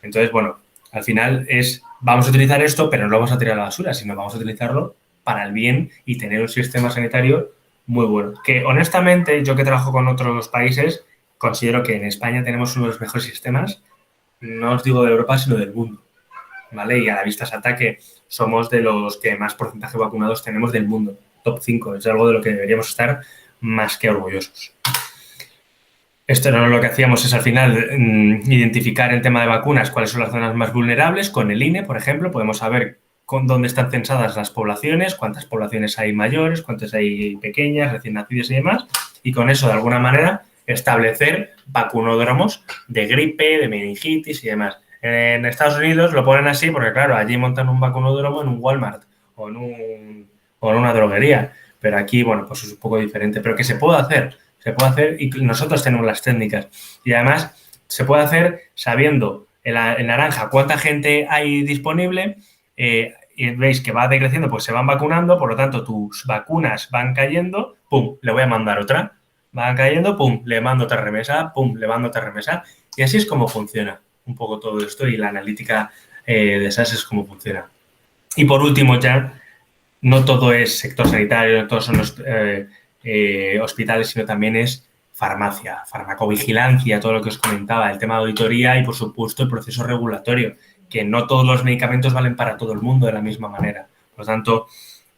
Entonces, bueno, al final vamos a utilizar esto, pero no lo vamos a tirar a la basura, sino vamos a utilizarlo para el bien y tener un sistema sanitario muy bueno. Que honestamente, yo que trabajo con otros países, considero que en España tenemos uno de los mejores sistemas, no os digo de Europa, sino del mundo, ¿vale? Y a la vista salta que somos de los que más porcentaje de vacunados tenemos del mundo. Top 5, es algo de lo que deberíamos estar más que orgullosos. Esto no lo que hacíamos es al final identificar el tema de vacunas, cuáles son las zonas más vulnerables. Con el INE, por ejemplo, podemos saber dónde están censadas las poblaciones, cuántas poblaciones hay mayores, cuántas hay pequeñas, recién nacidas y demás. Y con eso, de alguna manera, establecer vacunódromos de gripe, de meningitis y demás. En Estados Unidos lo ponen así porque, claro, allí montan un vacunódromo en un Walmart o en una droguería. Pero aquí, bueno, pues es un poco diferente. Pero que se puede hacer y nosotros tenemos las técnicas. Y además se puede hacer sabiendo en naranja cuánta gente hay disponible y veis que va decreciendo, pues se van vacunando, por lo tanto tus vacunas van cayendo, pum, le voy a mandar otra. Van cayendo, pum, le mando otra remesa, pum, le mando otra remesa. Y así es como funciona un poco todo esto y la analítica de SaaS es como funciona. Y por último ya, no todo es sector sanitario, no todos son los hospitales, sino también es farmacia, farmacovigilancia, todo lo que os comentaba, el tema de auditoría y, por supuesto, el proceso regulatorio, que no todos los medicamentos valen para todo el mundo de la misma manera. Por lo tanto,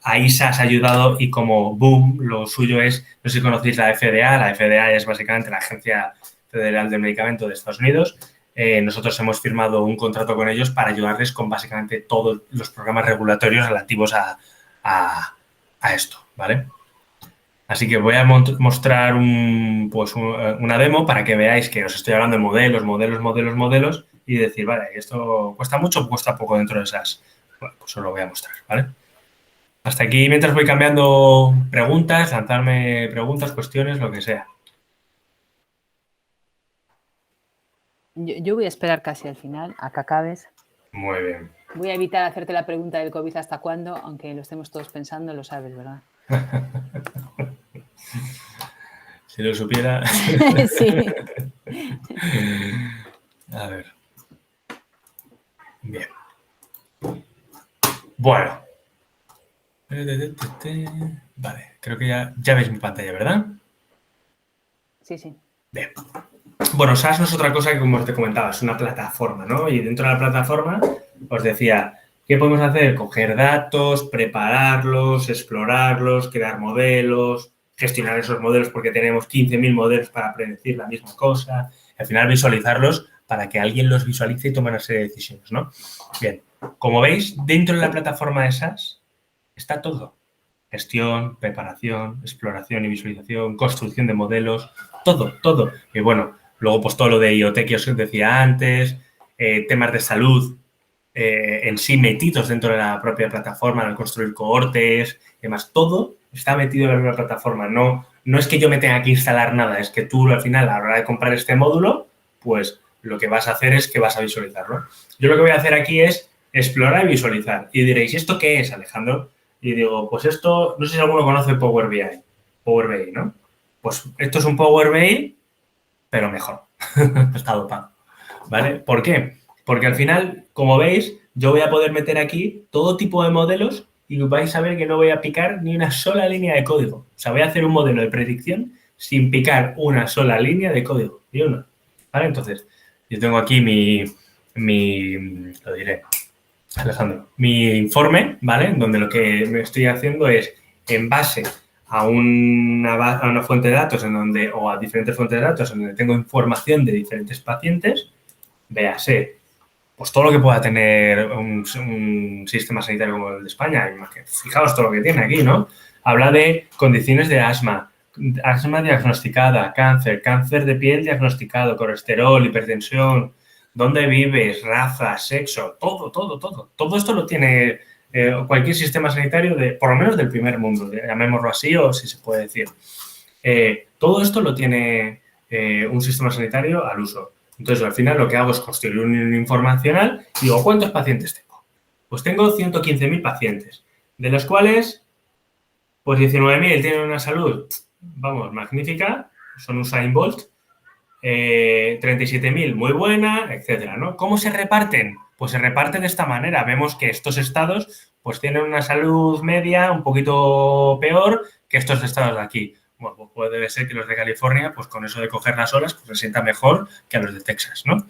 ahí se has ayudado y como boom, lo suyo es, no sé si conocéis la FDA. La FDA es básicamente la Agencia Federal del Medicamento de Estados Unidos. Nosotros hemos firmado un contrato con ellos para ayudarles con básicamente todos los programas regulatorios relativos a esto, ¿vale? Así que voy a mostrar una demo para que veáis que os estoy hablando de modelos y decir, vale, ¿esto cuesta mucho o cuesta poco dentro de esas? Bueno, pues os lo voy a mostrar, ¿vale? Hasta aquí, mientras voy cambiando preguntas, lanzarme preguntas, cuestiones, lo que sea. Yo voy a esperar casi al final, a que acabes. Muy bien. Voy a evitar hacerte la pregunta del COVID hasta cuándo, aunque lo estemos todos pensando, lo sabes, ¿verdad? Si lo supiera. Sí. A ver. Bien. Bueno. Vale, creo que ya veis mi pantalla, ¿verdad? Sí, sí. Bien. Bueno, SAS no es otra cosa que, como te comentaba, es una plataforma, ¿no? Y dentro de la plataforma os decía, ¿qué podemos hacer? Coger datos, prepararlos, explorarlos, crear modelos, gestionar esos modelos porque tenemos 15.000 modelos para predecir la misma cosa. Y al final visualizarlos para que alguien los visualice y tome una serie de decisiones, ¿no? Bien, como veis, dentro de la plataforma de SAS está todo. Gestión, preparación, exploración y visualización, construcción de modelos, todo. Y bueno, luego pues todo lo de IoT que os decía antes, temas de salud en sí metidos dentro de la propia plataforma, al construir cohortes y demás, todo está metido en la misma plataforma. No es que yo me tenga que instalar nada, es que tú al final a la hora de comprar este módulo, pues lo que vas a hacer es que vas a visualizarlo. Yo lo que voy a hacer aquí es explorar y visualizar. Y diréis, ¿esto qué es, Alejandro? Y digo, pues esto, no sé si alguno conoce Power BI, ¿no? Pues esto es un Power BI, pero mejor. Está dopado, ¿vale? ¿Por qué? Porque al final, como veis, yo voy a poder meter aquí todo tipo de modelos y vais a ver que no voy a picar ni una sola línea de código. O sea, voy a hacer un modelo de predicción sin picar una sola línea de código. Ni una. ¿Vale? Entonces, yo tengo aquí lo diré, Alejandro, mi informe, ¿vale? Donde lo que me estoy haciendo es, en base a una fuente de datos o a diferentes fuentes de datos en donde tengo información de diferentes pacientes, véase, pues todo lo que pueda tener un sistema sanitario como el de España. Fijaos todo lo que tiene aquí, ¿no? Habla de condiciones de asma diagnosticada, cáncer de piel diagnosticado, colesterol, hipertensión, dónde vives, raza, sexo, todo. Todo esto lo tiene cualquier sistema sanitario, por lo menos del primer mundo, llamémoslo así, o si se puede decir. Todo esto lo tiene un sistema sanitario al uso. Entonces, al final lo que hago es construir un informacional y digo, ¿cuántos pacientes tengo? Pues tengo 115.000 pacientes, de los cuales, pues 19.000 tienen una salud, vamos, magnífica, son Usain Bolt, 37.000 muy buena, etcétera, ¿no? ¿Cómo se reparten? Pues se reparten de esta manera. Vemos que estos estados pues tienen una salud media un poquito peor que estos estados de aquí. Bueno, pues puede ser que los de California, pues con eso de coger las olas, pues se sienta mejor que a los de Texas, ¿no?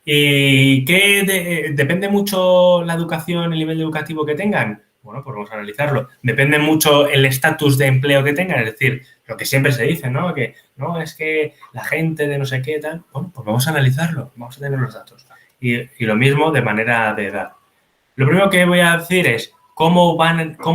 ¿Y qué depende mucho la educación, el nivel educativo que tengan? Bueno, pues vamos a analizarlo. Depende mucho el estatus de empleo que tengan, es decir, lo que siempre se dice, ¿no? Que no, es que la gente de no sé qué tal. Bueno, pues vamos a analizarlo, vamos a tener los datos. Y lo mismo de manera de edad. Lo primero que voy a decir es cómo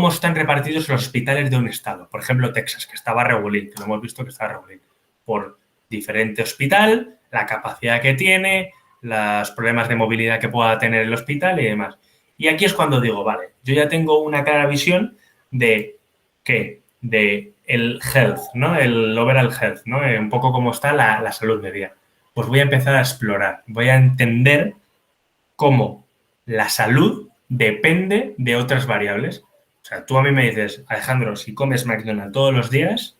están repartidos los hospitales de un estado. Por ejemplo, Texas, que estaba regulín, que lo hemos visto que está regulín. Por diferente hospital, la capacidad que tiene, los problemas de movilidad que pueda tener el hospital y demás. Y aquí es cuando digo, vale, yo ya tengo una clara visión de el health, ¿no? El overall health, ¿no? Un poco cómo está la salud media. Pues voy a empezar a explorar, voy a entender cómo la salud depende de otras variables. O sea, tú a mí me dices, Alejandro, si comes McDonald's todos los días,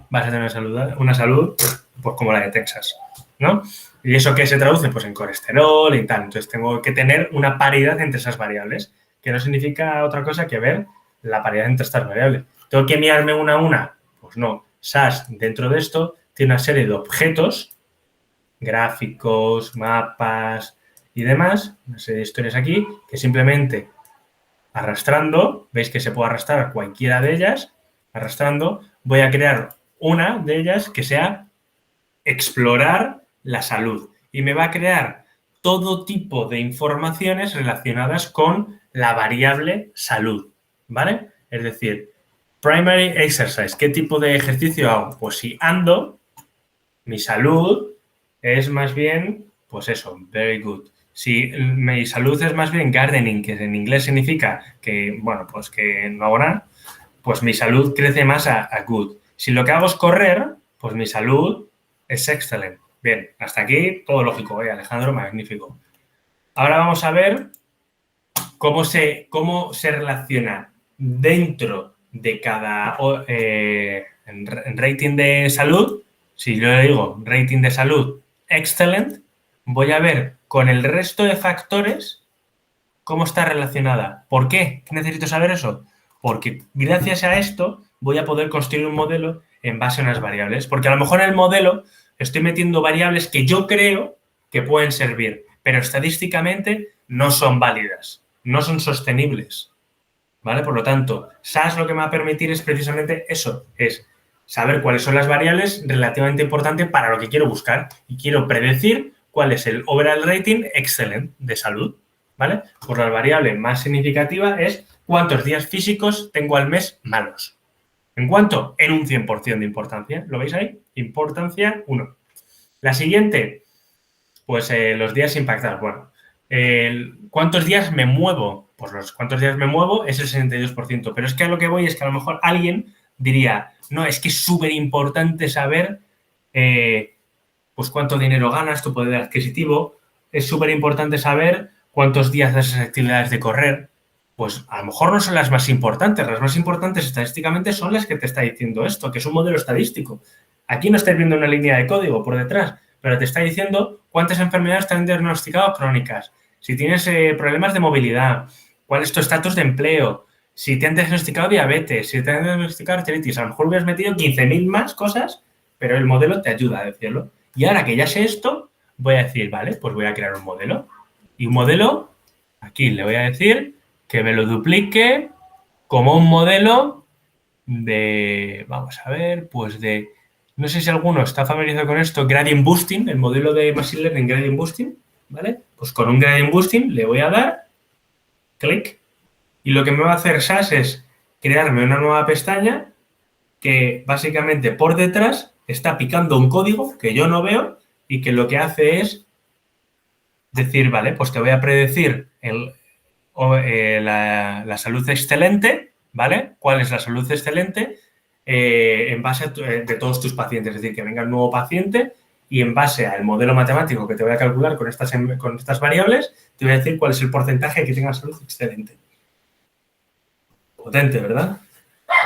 vas a tener una salud pues como la de Texas, ¿no? ¿Y eso qué se traduce? Pues en colesterol y tal. Entonces, tengo que tener una paridad entre esas variables, que no significa otra cosa que ver la paridad entre estas variables. ¿Tengo que mirarme una a una? Pues no. SAS, dentro de esto, tiene una serie de objetos, gráficos, mapas y demás, una serie de historias aquí, que simplemente arrastrando, veis que se puede arrastrar cualquiera de ellas, arrastrando, voy a crear una de ellas que sea explorar la salud y me va a crear todo tipo de informaciones relacionadas con la variable salud, ¿vale? Es decir, primary exercise, ¿qué tipo de ejercicio hago? Pues si ando, mi salud es más bien, pues eso, very good. Si mi salud es más bien gardening, que en inglés significa que, bueno, pues que no hago nada, pues mi salud crece más a good. Si lo que hago es correr, pues mi salud es excelente. Bien, hasta aquí todo lógico, Alejandro, magnífico. Ahora vamos a ver cómo se relaciona dentro de cada rating de salud. Si yo le digo rating de salud excellent, voy a ver con el resto de factores cómo está relacionada. ¿Por qué? ¿Necesito saber eso? Porque gracias a esto voy a poder construir un modelo en base a unas variables. Porque a lo mejor en el modelo estoy metiendo variables que yo creo que pueden servir, pero estadísticamente no son válidas, no son sostenibles. ¿Vale? Por lo tanto, SAS lo que me va a permitir es precisamente eso, es saber cuáles son las variables relativamente importantes para lo que quiero buscar y quiero predecir cuál es el overall rating excellent de salud, ¿vale? Pues la variable más significativa es cuántos días físicos tengo al mes malos. ¿En cuánto? En un 100% de importancia. ¿Lo veis ahí? Importancia 1. La siguiente, pues los días impactados. Bueno, ¿cuántos días me muevo? Pues los cuántos días me muevo es el 62%. Pero es que a lo que voy es que a lo mejor alguien diría, no, es que es súper importante saber pues cuánto dinero ganas, tu poder adquisitivo. Es súper importante saber cuántos días haces actividades de correr. Pues a lo mejor no son las más importantes. Las más importantes estadísticamente son las que te está diciendo esto, que es un modelo estadístico. Aquí no estás viendo una línea de código por detrás, pero te está diciendo cuántas enfermedades te han diagnosticado crónicas, si tienes problemas de movilidad, cuál es tu estatus de empleo, si te han diagnosticado diabetes, si te han diagnosticado artritis. A lo mejor hubieras metido 15.000 más cosas, pero el modelo te ayuda a decirlo. Y ahora que ya sé esto, voy a decir, vale, pues voy a crear un modelo. Y un modelo, aquí le voy a decir que me lo duplique como un modelo de, vamos a ver, pues de, no sé si alguno está familiarizado con esto, gradient boosting, el modelo de machine learning gradient boosting, ¿vale? Pues con un gradient boosting le voy a dar clic y lo que me va a hacer SAS es crearme una nueva pestaña que básicamente por detrás está picando un código que yo no veo y que lo que hace es decir, vale, pues te voy a predecir la salud excelente, ¿vale? ¿Cuál es la salud excelente? En base de todos tus pacientes, es decir, que venga un nuevo paciente y en base al modelo matemático que te voy a calcular con estas variables, te voy a decir cuál es el porcentaje que tenga salud excelente. Potente, ¿verdad?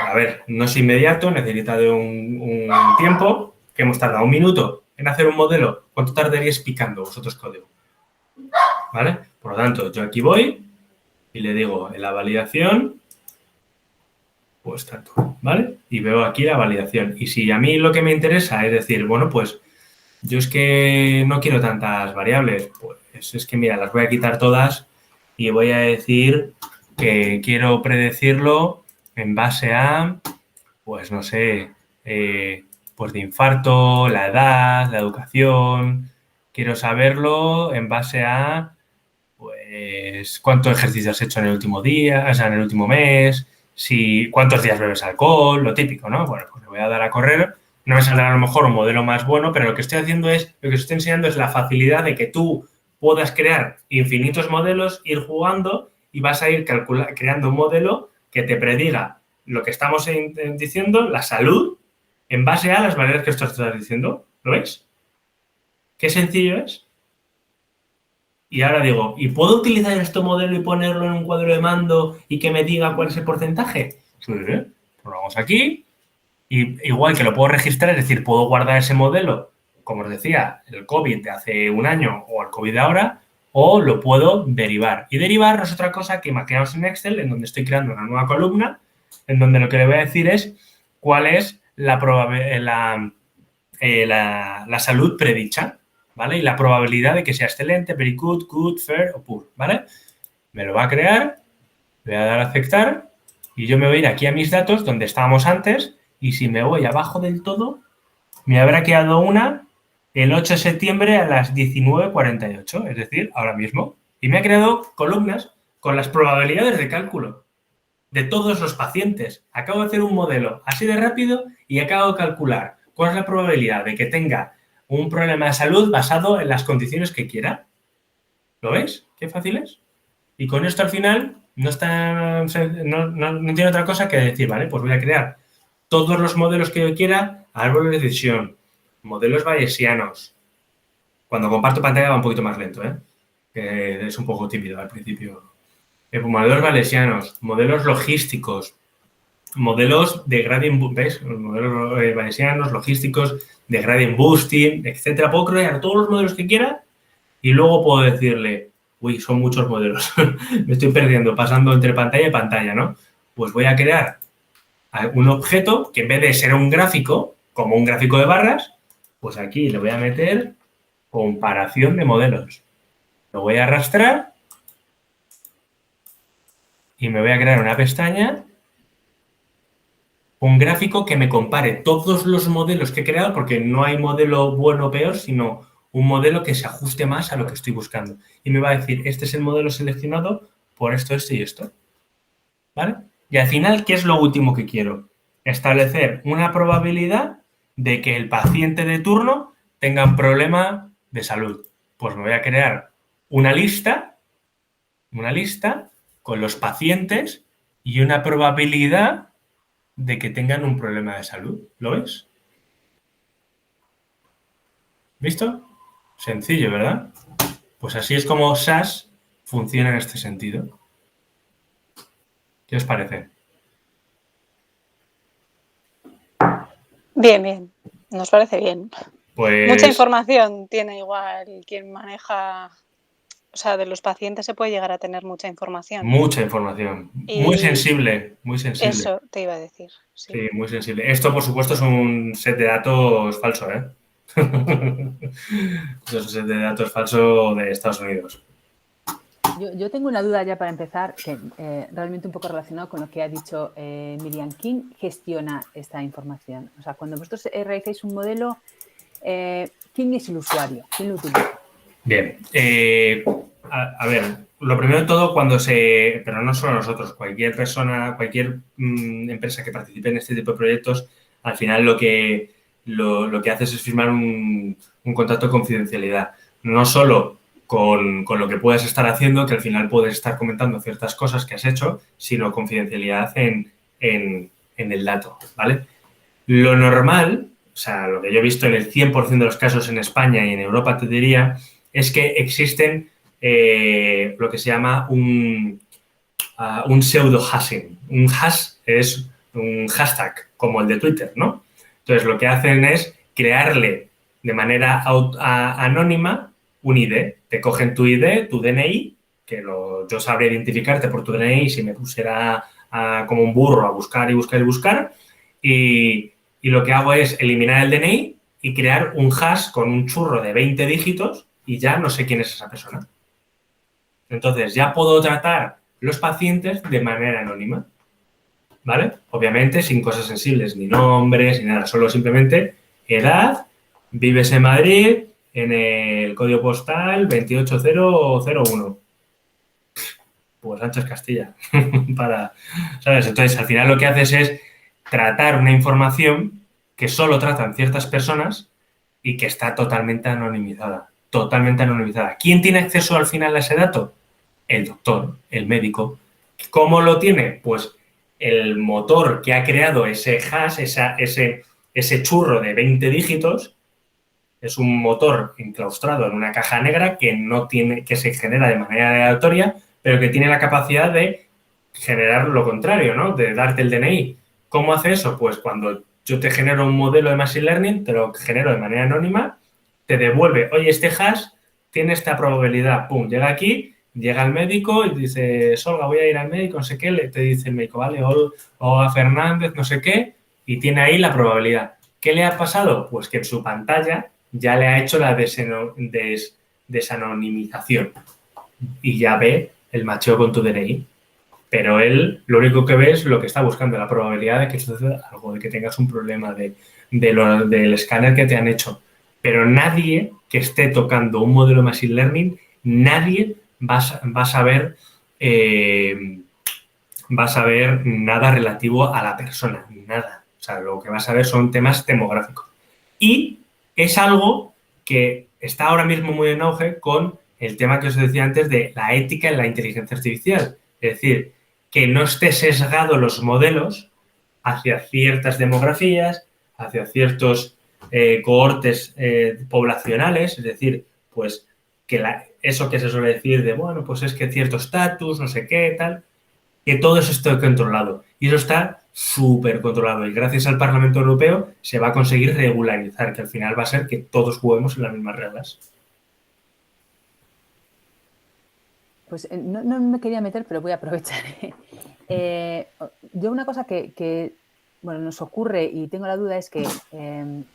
A ver, no es inmediato, necesita de un tiempo, que hemos tardado 1 minuto en hacer un modelo. ¿Cuánto tardaríais picando vosotros código? ¿Vale? Por lo tanto, yo aquí voy y le digo en la validación, pues tanto, ¿vale? Y veo aquí la validación. Y si a mí lo que me interesa es decir, bueno, pues yo es que no quiero tantas variables, pues es que mira, las voy a quitar todas y voy a decir que quiero predecirlo en base a, pues no sé, pues de infarto, la edad, la educación. Quiero saberlo en base a, pues, cuánto ejercicio has hecho en el último día, o sea, en el último mes, cuántos días bebes alcohol, lo típico, ¿no? Bueno, pues le voy a dar a correr. No me saldrá a lo mejor un modelo más bueno, pero lo que estoy haciendo es, lo que os estoy enseñando es la facilidad de que tú puedas crear infinitos modelos, ir jugando y vas a ir creando un modelo que te prediga lo que estamos diciendo, la salud, en base a las variables que estás diciendo. ¿Lo veis? Qué sencillo es. Y ahora digo, ¿y puedo utilizar este modelo y ponerlo en un cuadro de mando y que me diga cuál es el porcentaje? Sí, pues lo vamos aquí. Y igual que lo puedo registrar, es decir, puedo guardar ese modelo, como os decía, el COVID de hace 1 año o el COVID de ahora, o lo puedo derivar. Y derivar no es otra cosa que imaginamos en Excel, en donde estoy creando una nueva columna, en donde lo que le voy a decir es cuál es la salud predicha, ¿vale? Y la probabilidad de que sea excelente, very good, good, fair o poor, ¿vale? Me lo va a crear Le voy a dar a aceptar y yo me voy a ir aquí a mis datos donde estábamos antes y si me voy abajo del todo, me habrá quedado una el 8 de septiembre a las 19:48, es decir, ahora mismo. Y me ha creado columnas con las probabilidades de cálculo de todos los pacientes. Acabo de hacer un modelo así de rápido y acabo de calcular cuál es la probabilidad de que tenga un problema de salud basado en las condiciones que quiera. ¿Lo ves? ¿Qué fácil es? Y con esto al final no tiene otra cosa que decir, vale, pues voy a crear todos los modelos que yo quiera, árboles de decisión, modelos bayesianos. Cuando comparto pantalla va un poquito más lento, ¿eh? Que es un poco tímido al principio. Modelos bayesianos, modelos logísticos, modelos de gradient, ¿ves? Modelos bayesianos, logísticos, de gradient boosting, etcétera. Puedo crear todos los modelos que quiera y luego puedo decirle, uy, son muchos modelos, me estoy perdiendo, pasando entre pantalla y pantalla, ¿no? Pues voy a crear un objeto que en vez de ser un gráfico, como un gráfico de barras, pues aquí le voy a meter comparación de modelos. Lo voy a arrastrar y me voy a crear una pestaña, un gráfico que me compare todos los modelos que he creado, porque no hay modelo bueno o peor, sino un modelo que se ajuste más a lo que estoy buscando. Y me va a decir, este es el modelo seleccionado por esto, esto y esto. ¿Vale? Y al final, ¿qué es lo último que quiero? Establecer una probabilidad de que el paciente de turno tenga un problema de salud. Pues me voy a crear una lista con los pacientes y una probabilidad de que tengan un problema de salud. ¿Lo ves? ¿Visto? Sencillo, ¿verdad? Pues así es como SAS funciona en este sentido. ¿Qué os parece? Bien, bien. Nos parece bien. Pues... Mucha información tiene igual quien maneja... O sea, de los pacientes se puede llegar a tener mucha información. Mucha información. Y Muy sensible, muy sensible. eso te iba a decir. Sí. Sí, muy sensible. Esto, por supuesto, es un set de datos falso, ¿eh? Es un set de datos falso de Estados Unidos. Yo tengo una duda ya para empezar, que realmente un poco relacionado con lo que ha dicho Miriam. ¿Quién gestiona esta información? O sea, cuando vosotros realizáis un modelo, ¿quién es el usuario? ¿Quién lo utiliza? Bien. A ver, lo primero de todo, pero no solo nosotros, cualquier persona, cualquier empresa que participe en este tipo de proyectos, al final lo que haces es firmar un contrato de confidencialidad. No solo con lo que puedes estar haciendo, que al final puedes estar comentando ciertas cosas que has hecho, sino confidencialidad en el dato, ¿vale? Lo normal, o sea, lo que yo he visto en el 100% de los casos en España y en Europa, te diría, es que existen lo que se llama un pseudo-hashing. Un hash es un hashtag, como el de Twitter, ¿no? Entonces, lo que hacen es crearle de manera anónima un ID. Te cogen tu ID, tu DNI, que yo sabría identificarte por tu DNI si me pusiera como un burro a buscar y buscar y buscar. Y lo que hago es eliminar el DNI y crear un hash con un churro de 20 dígitos y ya no sé quién es esa persona. Entonces, ya puedo tratar los pacientes de manera anónima, ¿vale? Obviamente sin cosas sensibles, ni nombres, ni nada, solo simplemente edad, vives en Madrid, en el código postal 28001. Pues Sánchez Castilla. ¿Sabes? Entonces, al final lo que haces es tratar una información que solo tratan ciertas personas y que está totalmente anonimizada. Totalmente anonimizada. ¿Quién tiene acceso al final a ese dato? El doctor, el médico. ¿Cómo lo tiene? Pues el motor que ha creado ese hash, ese churro de 20 dígitos, es un motor enclaustrado en una caja negra que se genera de manera aleatoria, pero que tiene la capacidad de generar lo contrario, ¿no? De darte el DNI. ¿Cómo hace eso? Pues cuando yo te genero un modelo de Machine Learning, te lo genero de manera anónima, te devuelve, oye, este hash tiene esta probabilidad, pum, llega aquí, llega el médico y dice, Olga, voy a ir al médico, no sé qué, te dice el médico, vale, Olga Fernández, no sé qué, y tiene ahí la probabilidad. ¿Qué le ha pasado? Pues que en su pantalla ya le ha hecho la desanonimización y ya ve el macheo con tu DNI. pero él lo único que ve es lo que está buscando, la probabilidad de que suceda algo, de que tengas un problema del escáner que te han hecho. Pero nadie que esté tocando un modelo Machine Learning, nadie va a saber nada relativo a la persona, nada. O sea, lo que vas a ver son temas demográficos. Y es algo que está ahora mismo muy en auge con el tema que os decía antes de la ética en la inteligencia artificial. Es decir, que no esté sesgado los modelos hacia ciertas demografías, hacia ciertos cohortes poblacionales, es decir, pues que eso que se suele decir de, bueno, pues es que cierto estatus, no sé qué, tal, que todo eso esté controlado. Y eso está súper controlado. Y gracias al Parlamento Europeo se va a conseguir regularizar, que al final va a ser que todos juguemos en las mismas reglas. Pues no me quería meter, pero voy a aprovechar. Yo una cosa que bueno, nos ocurre y tengo la duda es que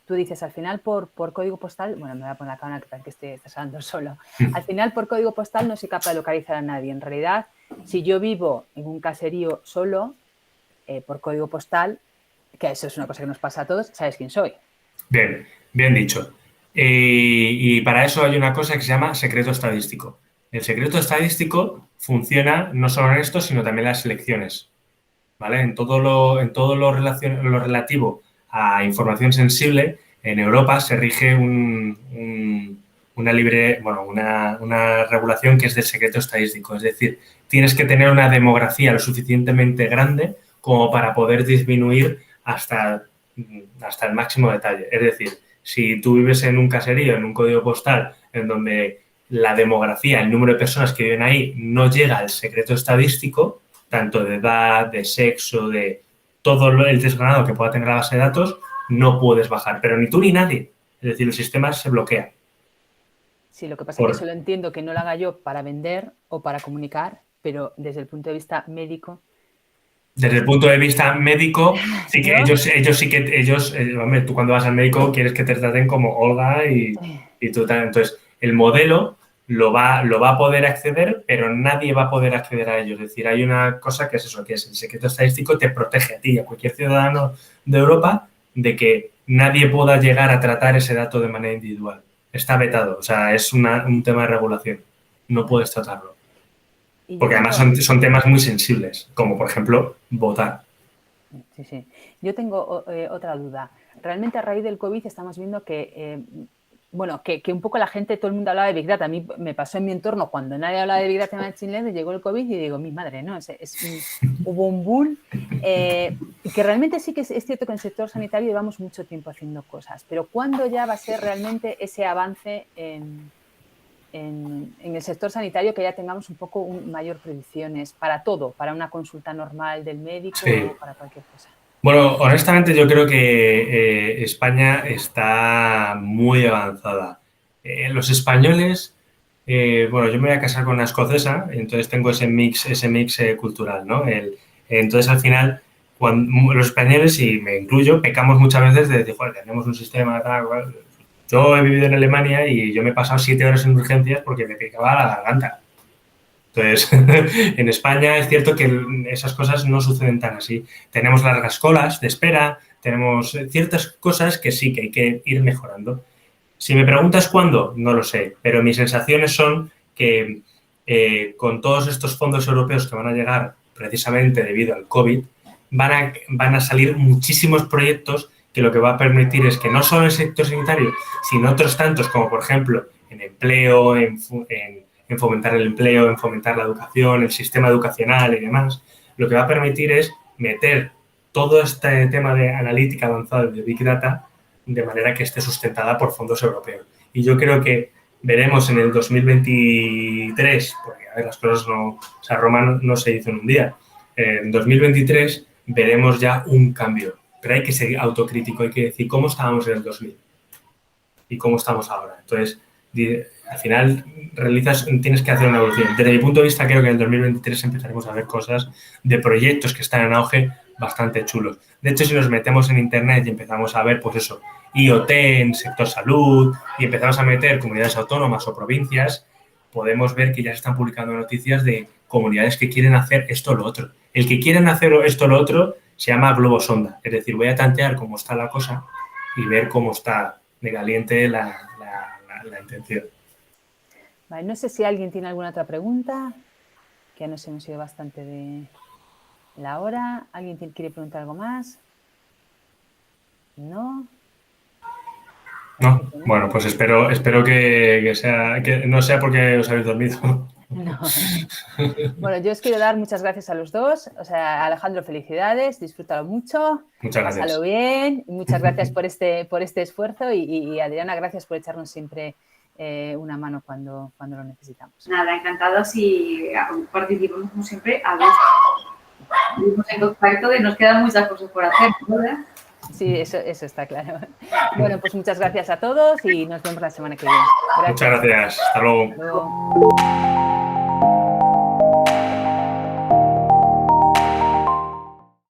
tú dices, al final por código postal, bueno, me voy a poner la cámara que estás hablando solo, al final por código postal no soy capaz de localizar a nadie. En realidad, si yo vivo en un caserío solo, por código postal, que eso es una cosa que nos pasa a todos, sabes quién soy. Bien dicho. Y para eso hay una cosa que se llama secreto estadístico. El secreto estadístico funciona no solo en esto, sino también en las elecciones. ¿Vale? En todo lo relativo a información sensible, en Europa se rige una regulación que es del secreto estadístico. Es decir, tienes que tener una demografía lo suficientemente grande como para poder disminuir hasta el máximo detalle. Es decir, si tú vives en un caserío, en un código postal, en donde la demografía, el número de personas que viven ahí no llega al secreto estadístico, tanto de edad, de sexo, de todo el desgranado que pueda tener la base de datos, no puedes bajar. Pero ni tú ni nadie. Es decir, el sistema se bloquea. Sí, lo que pasa es que solo entiendo que no lo haga yo para vender o para comunicar, pero desde el punto de vista médico. Desde el punto de vista médico, sí que ellos, hombre, tú cuando vas al médico quieres que te traten como Olga y tú tal. Entonces, el modelo lo va a poder acceder, pero nadie va a poder acceder a ello. Es decir, hay una cosa que es eso, que es el secreto estadístico te protege a ti y a cualquier ciudadano de Europa de que nadie pueda llegar a tratar ese dato de manera individual. Está vetado, o sea, es un tema de regulación. No puedes tratarlo. Porque además son temas muy sensibles, como por ejemplo votar. Sí. Yo tengo otra duda. Realmente a raíz del COVID estamos viendo que un poco la gente, todo el mundo hablaba de Big Data. A mí me pasó en mi entorno cuando nadie hablaba de Big Data en Machine Learning, llegó el COVID y digo, mi madre, ¿no? Hubo un boom. Y que realmente sí que es cierto que en el sector sanitario llevamos mucho tiempo haciendo cosas, pero ¿cuándo ya va a ser realmente ese avance en el sector sanitario que ya tengamos un poco mayor predicciones para todo, para una consulta normal del médico o para cualquier cosa? Bueno, honestamente yo creo que España está muy avanzada. Los españoles, yo me voy a casar con una escocesa, entonces tengo ese mix cultural, ¿no? Entonces al final, cuando los españoles, y me incluyo, pecamos muchas veces de decir, joder, tenemos un sistema tal, cual. Yo he vivido en Alemania y yo me he pasado 7 horas en urgencias porque me picaba la garganta. Entonces, en España es cierto que esas cosas no suceden tan así. Tenemos largas colas de espera, tenemos ciertas cosas que sí que hay que ir mejorando. Si me preguntas cuándo, no lo sé, pero mis sensaciones son que con todos estos fondos europeos que van a llegar precisamente debido al COVID, van a salir muchísimos proyectos que lo que va a permitir es que no solo en el sector sanitario, sino otros tantos, como por ejemplo en empleo, en fomentar el empleo, en fomentar la educación, el sistema educacional y demás, lo que va a permitir es meter todo este tema de analítica avanzada de Big Data de manera que esté sustentada por fondos europeos. Y yo creo que veremos en el 2023, porque a ver, las cosas Roma no se hizo en un día, en 2023 veremos ya un cambio. Pero hay que ser autocrítico, hay que decir cómo estábamos en el 2000 y cómo estamos ahora. Entonces, al final tienes que hacer una evolución. Desde mi punto de vista, creo que en el 2023 empezaremos a ver cosas de proyectos que están en auge bastante chulos. De hecho, si nos metemos en Internet y empezamos a ver, pues eso, IoT en sector salud y empezamos a meter comunidades autónomas o provincias, podemos ver que ya se están publicando noticias de comunidades que quieren hacer esto o lo otro. El que quieren hacer esto o lo otro se llama globo sonda. Es decir, voy a tantear cómo está la cosa y ver cómo está de caliente la intención. Vale, no sé si alguien tiene alguna otra pregunta, que ya nos hemos ido bastante de la hora. ¿Alguien quiere preguntar algo más? ¿No? No, bueno, pues espero que no sea porque os habéis dormido. No. Bueno, yo os quiero dar muchas gracias a los dos. O sea, Alejandro, felicidades, disfrútalo mucho. Muchas gracias. Pásalo bien. Muchas gracias por este esfuerzo y Adriana, gracias por echarnos siempre una mano cuando lo necesitamos. Nada, encantados y participamos como siempre a gusto. Vivimos en contacto y nos quedan muchas cosas por hacer, ¿verdad? Sí, eso está claro. Bueno, pues muchas gracias a todos y nos vemos la semana que viene. Gracias. Muchas gracias. Hasta luego. Hasta luego.